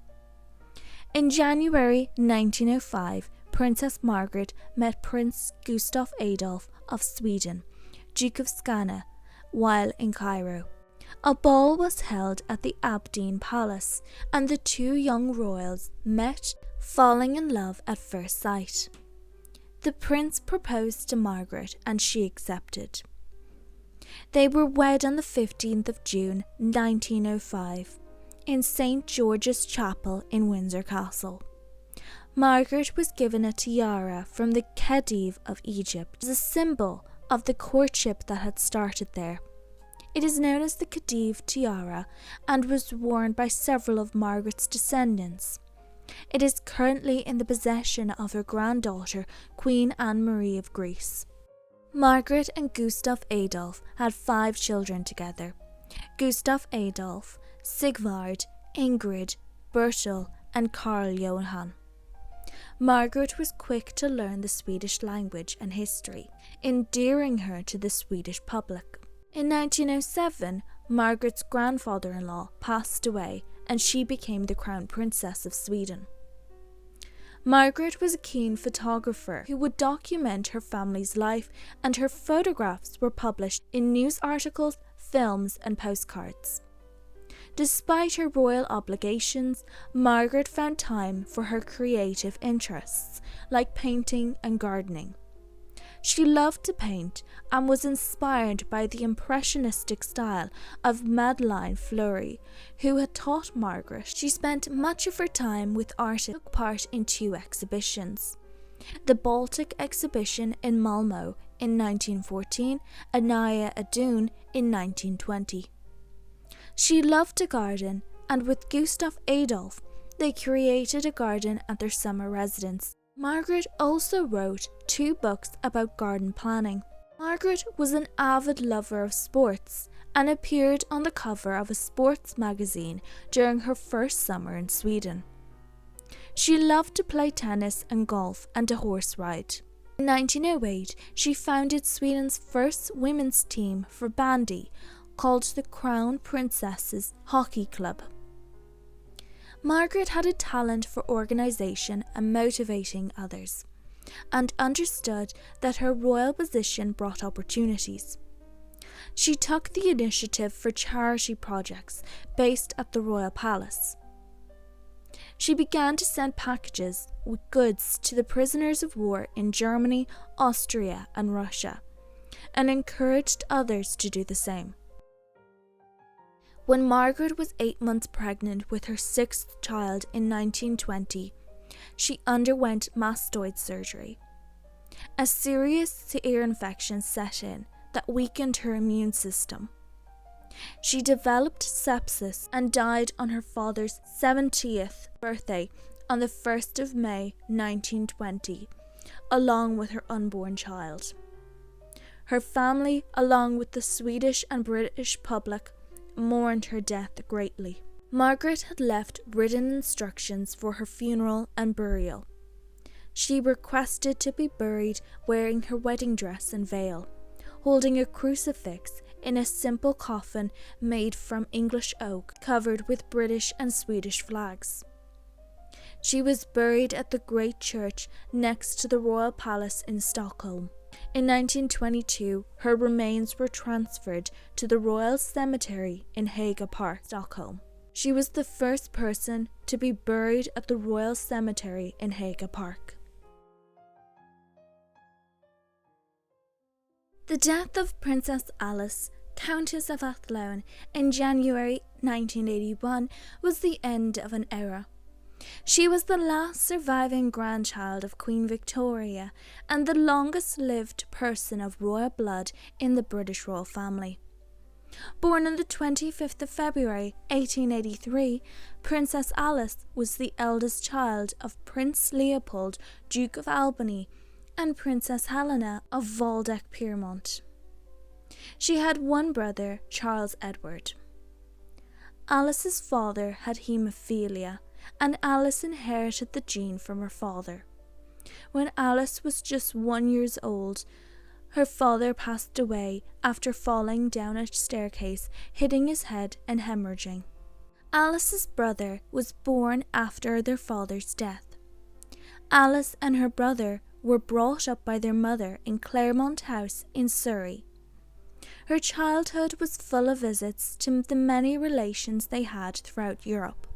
In January 1905, Princess Margaret met Prince Gustav Adolf of Sweden, Duke of Skåne, while in Cairo. A ball was held at the Aberdeen Palace, and the two young royals met, falling in love at first sight. The prince proposed to Margaret, and she accepted. They were wed on the 15th of June 1905 in St. George's Chapel in Windsor Castle. Margaret was given a tiara from the Khedive of Egypt as a symbol of the courtship that had started there. It is known as the Khedive tiara and was worn by several of Margaret's descendants. It is currently in the possession of her granddaughter, Queen Anne-Marie of Greece. Margaret and Gustav Adolf had 5 children together: Gustav Adolf, Sigvard, Ingrid, Bertil, and Karl Johan. Margaret was quick to learn the Swedish language and history, endearing her to the Swedish public. In 1907, Margaret's grandfather-in-law passed away and she became the Crown Princess of Sweden. Margaret was a keen photographer who would document her family's life, and her photographs were published in news articles, films, and postcards. Despite her royal obligations, Margaret found time for her creative interests, like painting and gardening. She loved to paint and was inspired by the impressionistic style of Madeleine Fleury, who had taught Margaret. She spent much of her time with artists and took part in 2 exhibitions: the Baltic Exhibition in Malmö in 1914 and Naya Adun in 1920. She loved to garden, and with Gustav Adolf, they created a garden at their summer residence. Margaret also wrote 2 books about garden planning. Margaret was an avid lover of sports and appeared on the cover of a sports magazine during her first summer in Sweden. She loved to play tennis and golf and to horse ride. In 1908, she founded Sweden's first women's team for bandy, called the Crown Princesses Hockey Club. Margaret had a talent for organisation and motivating others, and understood that her royal position brought opportunities. She took the initiative for charity projects based at the Royal Palace. She began to send packages with goods to the prisoners of war in Germany, Austria, and Russia, and encouraged others to do the same. When Margaret was 8 months pregnant with her 6th child in 1920, she underwent mastoid surgery. A serious ear infection set in that weakened her immune system. She developed sepsis and died on her father's 70th birthday on the 1st of May 1920, along with her unborn child. Her family, along with the Swedish and British public, mourned her death greatly. Margaret had left written instructions for her funeral and burial. She requested to be buried wearing her wedding dress and veil, holding a crucifix in a simple coffin made from English oak, covered with British and Swedish flags. She was buried at the Great Church next to the Royal Palace in Stockholm. In 1922, her remains were transferred to the Royal Cemetery in Haga Park, Stockholm. She was the first person to be buried at the Royal Cemetery in Haga Park. The death of Princess Alice, Countess of Athlone, in January 1981 was the end of an era. She was the last surviving grandchild of Queen Victoria and the longest-lived person of royal blood in the British royal family. Born on the 25th of February 1883, Princess Alice was the eldest child of Prince Leopold, Duke of Albany, and Princess Helena of Waldeck-Pyrmont. She had one brother, Charles Edward. Alice's father had haemophilia, and Alice inherited the gene from her father. When Alice was just 1 year old, her father passed away after falling down a staircase, hitting his head and hemorrhaging. Alice's brother was born after their father's death. Alice and her brother were brought up by their mother in Claremont House in Surrey. Her childhood was full of visits to the many relations they had throughout Europe.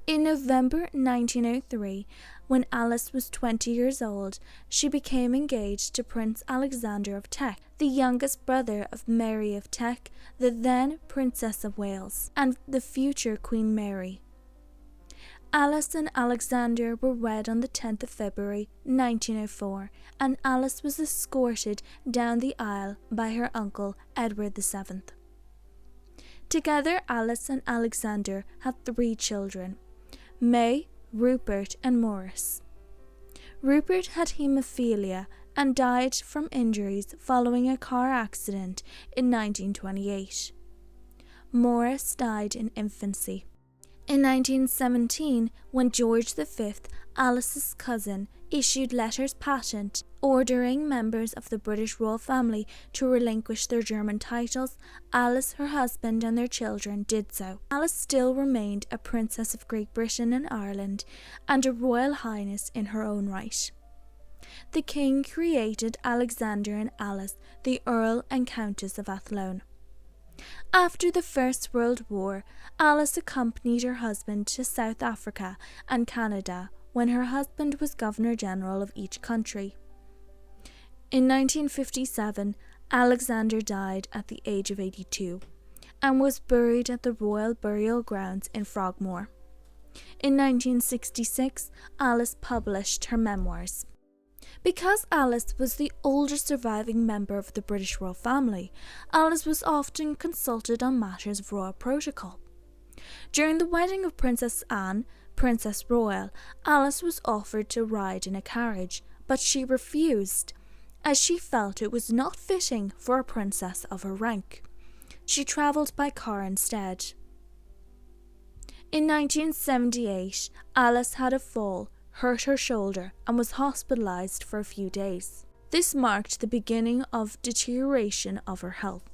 In November 1903, when Alice was 20 years old, she became engaged to Prince Alexander of Teck, the youngest brother of Mary of Teck, the then Princess of Wales, and the future Queen Mary. Alice and Alexander were wed on the 10th of February 1904, and Alice was escorted down the aisle by her uncle Edward VII. Together, Alice and Alexander had 3 children: May, Rupert and Maurice. Rupert had haemophilia and died from injuries following a car accident in 1928. Maurice died in infancy. In 1917, when George V, Alice's cousin, issued letters patent ordering members of the British royal family to relinquish their German titles, Alice, her husband and their children did so. Alice still remained a Princess of Great Britain and Ireland and a Royal Highness in her own right. The King created Alexander and Alice the Earl and Countess of Athlone. After the First World War, Alice accompanied her husband to South Africa and Canada when her husband was Governor-General of each country. In 1957, Alexander died at the age of 82 and was buried at the Royal Burial Grounds in Frogmore. In 1966, Alice published her memoirs. Because Alice was the oldest surviving member of the British royal family, Alice was often consulted on matters of royal protocol. During the wedding of Princess Anne, Princess Royal, Alice was offered to ride in a carriage, but she refused, as she felt it was not fitting for a princess of her rank. She travelled by car instead. In 1978, Alice had a fall, hurt her shoulder, and was hospitalised for a few days. This marked the beginning of deterioration of her health.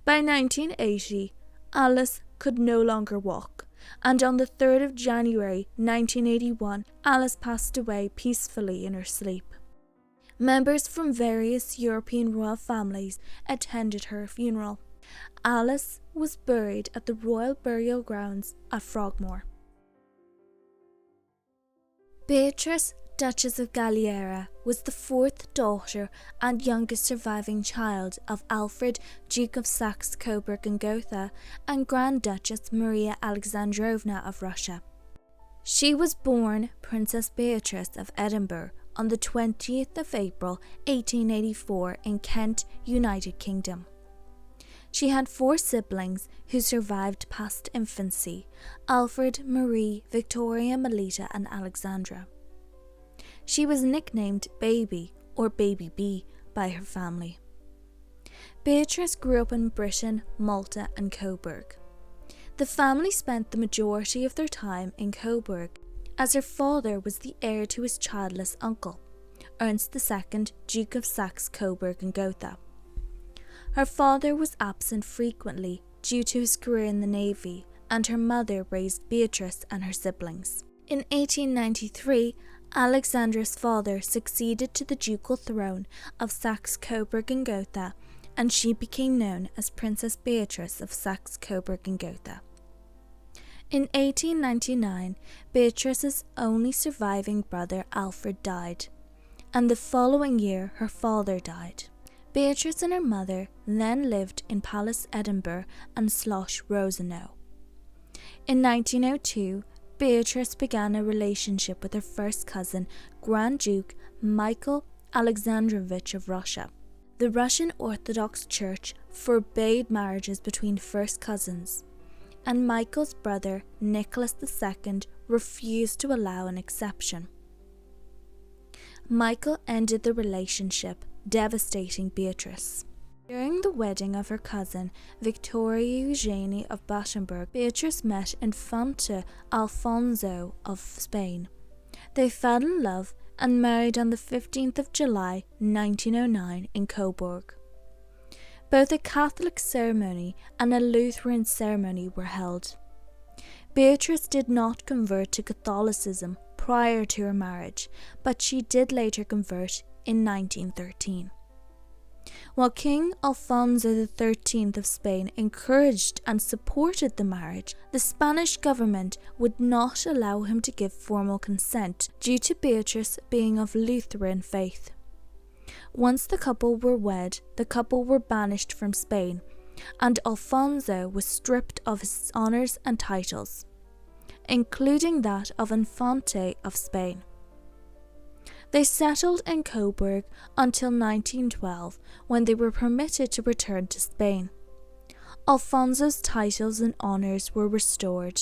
By 1980, Alice could no longer walk, and on the 3rd of January 1981, Alice passed away peacefully in her sleep. Members from various European royal families attended her funeral. Alice was buried at the Royal Burial Grounds at Frogmore. Beatrice, Duchess of Galliera, was the 4th daughter and youngest surviving child of Alfred, Duke of Saxe-Coburg and Gotha, and Grand Duchess Maria Alexandrovna of Russia. She was born Princess Beatrice of Edinburgh on the 20th of April 1884 in Kent, United Kingdom. She had 4 siblings who survived past infancy: Alfred, Marie, Victoria, Melita and Alexandra. She was nicknamed Baby or Baby B by her family. Beatrice grew up in Britain, Malta and Coburg. The family spent the majority of their time in Coburg, as her father was the heir to his childless uncle, Ernst II, Duke of Saxe-Coburg and Gotha. Her father was absent frequently due to his career in the navy, and her mother raised Beatrice and her siblings. In 1893, Alexandra's father succeeded to the ducal throne of Saxe-Coburg and Gotha, and she became known as Princess Beatrice of Saxe-Coburg and Gotha. In 1899, Beatrice's only surviving brother Alfred died, and the following year her father died. Beatrice and her mother then lived in Palace Edinburgh and Schloss Rosenau. In 1902, Beatrice began a relationship with her first cousin, Grand Duke Michael Alexandrovich of Russia. The Russian Orthodox Church forbade marriages between first cousins, and Michael's brother, Nicholas II, refused to allow an exception. Michael ended the relationship, devastating Beatrice. During the wedding of her cousin, Viktoria Eugenie of Battenberg, Beatrice met Infante Alfonso of Spain. They fell in love and married on the 15th of July 1909 in Coburg. Both a Catholic ceremony and a Lutheran ceremony were held. Beatrice did not convert to Catholicism prior to her marriage, but she did later convert in 1913. While King Alfonso XIII of Spain encouraged and supported the marriage, the Spanish government would not allow him to give formal consent due to Beatrice being of Lutheran faith. Once the couple were wed, the couple were banished from Spain, and Alfonso was stripped of his honours and titles, including that of Infante of Spain. They settled in Coburg until 1912, when they were permitted to return to Spain. Alfonso's titles and honours were restored.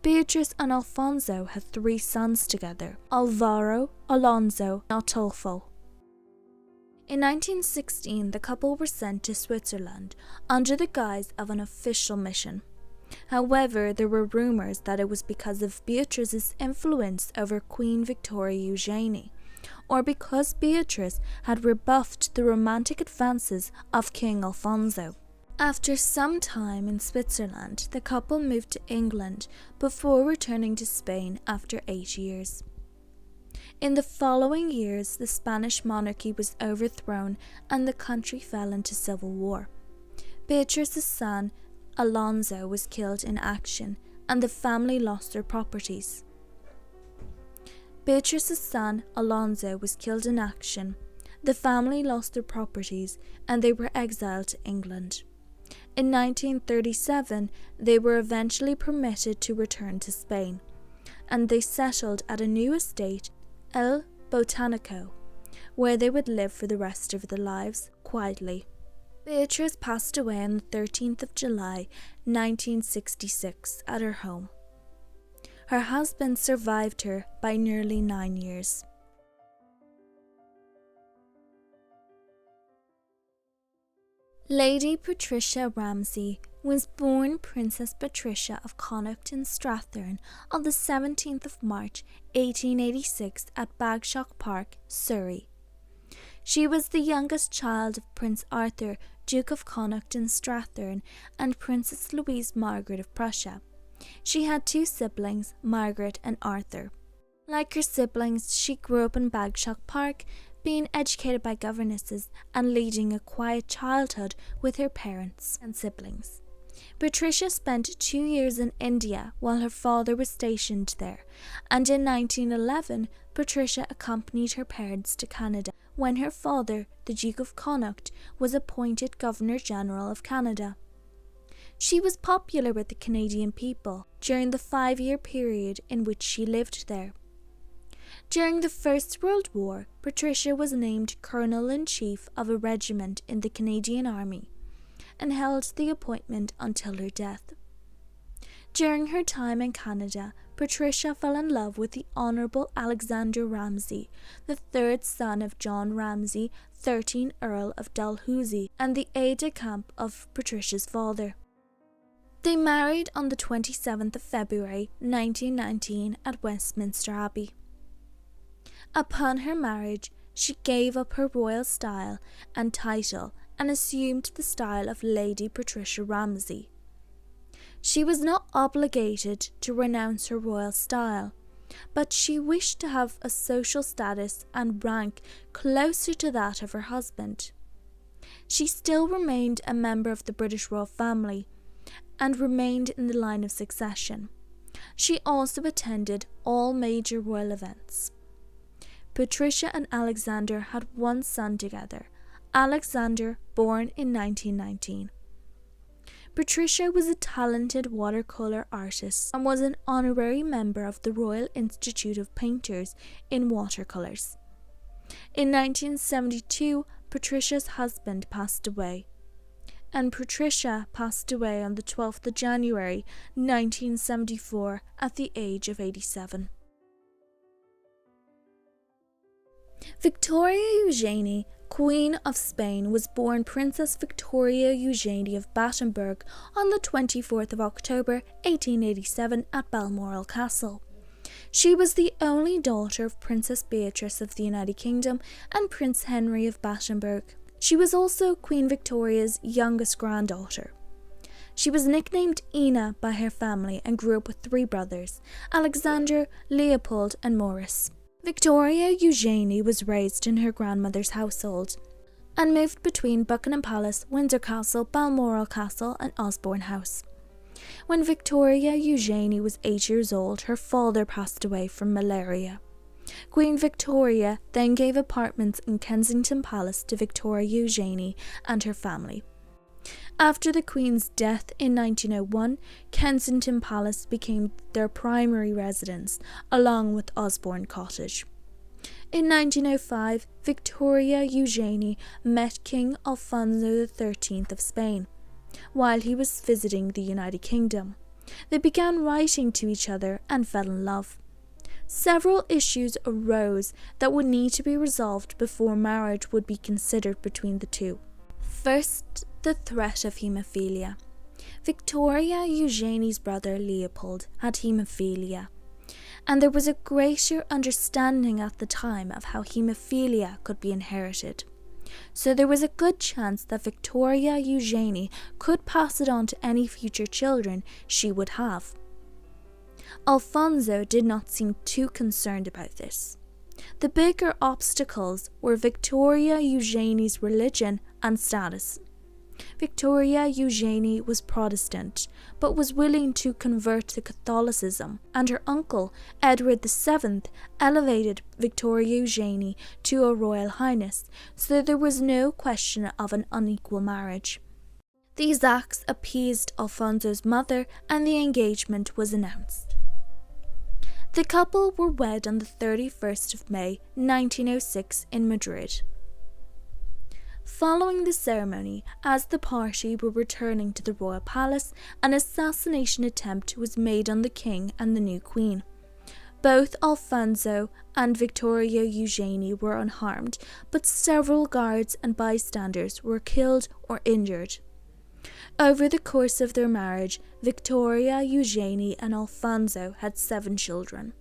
Beatrice and Alfonso had 3 sons together: Alvaro, Alonso, and Adolfo. In 1916, the couple were sent to Switzerland under the guise of an official mission. However, there were rumours that it was because of Beatrice's influence over Queen Victoria Eugenie, or because Beatrice had rebuffed the romantic advances of King Alfonso. After some time in Switzerland, the couple moved to England before returning to Spain after 8 years. In the following years, the Spanish monarchy was overthrown and the country fell into civil war. Beatrice's son, Alonso, was killed in action, and the family lost their properties. Beatrice's son, Alonso, was killed in action. The family lost their properties, and they were exiled to England. In 1937, they were eventually permitted to return to Spain, and they settled at a new estate, El Botanico, where they would live for the rest of their lives quietly. Beatrice passed away on the 13th of July 1966 at her home. Her husband survived her by nearly 9 years. Lady Patricia Ramsay was born Princess Patricia of Connaught in Strathearn on the 17th of March 1886 at Bagshot Park, Surrey. She was the youngest child of Prince Arthur, Duke of Connaught and Strathearn, and Princess Louise Margaret of Prussia. She had 2 siblings, Margaret and Arthur. Like her siblings, she grew up in Bagshot Park, being educated by governesses and leading a quiet childhood with her parents and siblings. Patricia spent 2 years in India while her father was stationed there, and in 1911, Patricia accompanied her parents to Canada when her father, the Duke of Connaught, was appointed Governor-General of Canada. She was popular with the Canadian people during the 5-year period in which she lived there. During the First World War, Patricia was named Colonel-in-Chief of a regiment in the Canadian Army and held the appointment until her death. During her time in Canada, Patricia fell in love with the Honourable Alexander Ramsay, the 3rd son of John Ramsay, 13th Earl of Dalhousie, and the aide-de-camp of Patricia's father. They married on the 27th of February 1919 at Westminster Abbey. Upon her marriage, she gave up her royal style and title and assumed the style of Lady Patricia Ramsay. She was not obligated to renounce her royal style, but she wished to have a social status and rank closer to that of her husband. She still remained a member of the British royal family and remained in the line of succession. She also attended all major royal events. Patricia and Alexander had one son together, Alexander, born in 1919. Patricia was a talented watercolour artist and was an honorary member of the Royal Institute of Painters in watercolours. In 1972, Patricia's husband passed away, and Patricia passed away on the 12th of January 1974 at the age of 87. Victoria Eugenie, Queen of Spain, was born Princess Victoria Eugenie of Battenberg on the 24th of October 1887 at Balmoral Castle. She was the only daughter of Princess Beatrice of the United Kingdom and Prince Henry of Battenberg. She was also Queen Victoria's youngest granddaughter. She was nicknamed Ina by her family and grew up with 3 brothers, Alexander, Leopold and Maurice. Victoria Eugenie was raised in her grandmother's household and moved between Buckingham Palace, Windsor Castle, Balmoral Castle and Osborne House. When Victoria Eugenie was 8 years old, her father passed away from malaria. Queen Victoria then gave apartments in Kensington Palace to Victoria Eugenie and her family. After the Queen's death in 1901, Kensington Palace became their primary residence, along with Osborne Cottage. In 1905, Victoria Eugenie met King Alfonso XIII of Spain while he was visiting the United Kingdom. They began writing to each other and fell in love. Several issues arose that would need to be resolved before marriage would be considered between the two. First, the threat of haemophilia. Victoria Eugenie's brother Leopold had haemophilia, and there was a greater understanding at the time of how haemophilia could be inherited. So there was a good chance that Victoria Eugenie could pass it on to any future children she would have. Alfonso did not seem too concerned about this. The bigger obstacles were Victoria Eugenie's religion and status. Victoria Eugenie was Protestant, but was willing to convert to Catholicism, and her uncle, Edward VII, elevated Victoria Eugenie to a royal highness, so there was no question of an unequal marriage. These acts appeased Alfonso's mother, and the engagement was announced. The couple were wed on the 31st of May 1906 in Madrid. Following the ceremony, as the party were returning to the royal palace, an assassination attempt was made on the king and the new queen. Both Alfonso and Victoria Eugenie were unharmed, but several guards and bystanders were killed or injured. Over the course of their marriage, Victoria Eugenie and Alfonso had 7 children.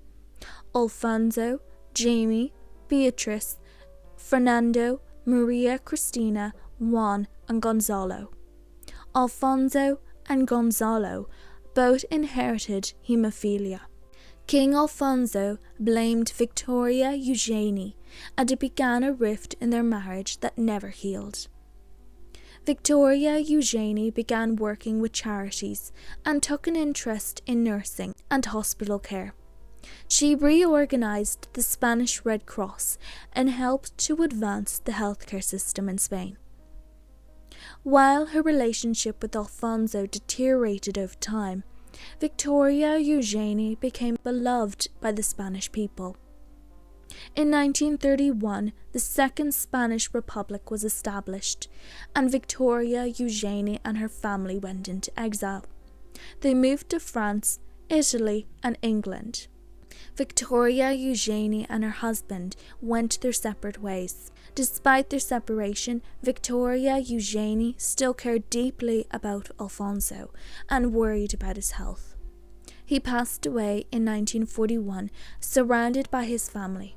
Alfonso, Jamie, Beatrice, Fernando, Maria Cristina, Juan and Gonzalo. Alfonso and Gonzalo both inherited haemophilia. King Alfonso blamed Victoria Eugenie, and it began a rift in their marriage that never healed. Victoria Eugenie began working with charities and took an interest in nursing and hospital care. She reorganized the Spanish Red Cross and helped to advance the healthcare system in Spain. While her relationship with Alfonso deteriorated over time, Victoria Eugenie became beloved by the Spanish people. In 1931, the Second Spanish Republic was established, and Victoria Eugenie and her family went into exile. They moved to France, Italy, and England. Victoria Eugenie and her husband went their separate ways. Despite their separation, Victoria Eugenie still cared deeply about Alfonso and worried about his health. He passed away in 1941, surrounded by his family.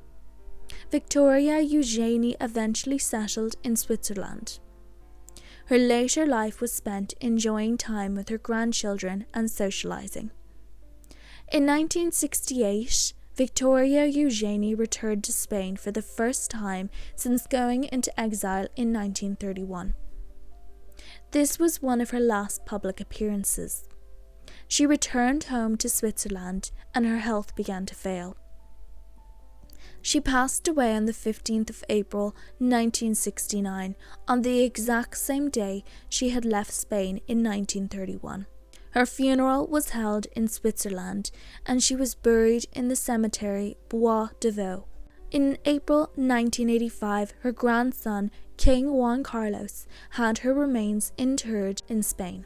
Victoria Eugenie eventually settled in Switzerland. Her later life was spent enjoying time with her grandchildren and socializing. In 1968, Victoria Eugenie returned to Spain for the first time since going into exile in 1931. This was one of her last public appearances. She returned home to Switzerland and her health began to fail. She passed away on the 15th of April 1969, on the exact same day she had left Spain in 1931. Her funeral was held in Switzerland and she was buried in the cemetery Bois de Vaux. In April 1985, her grandson, King Juan Carlos, had her remains interred in Spain.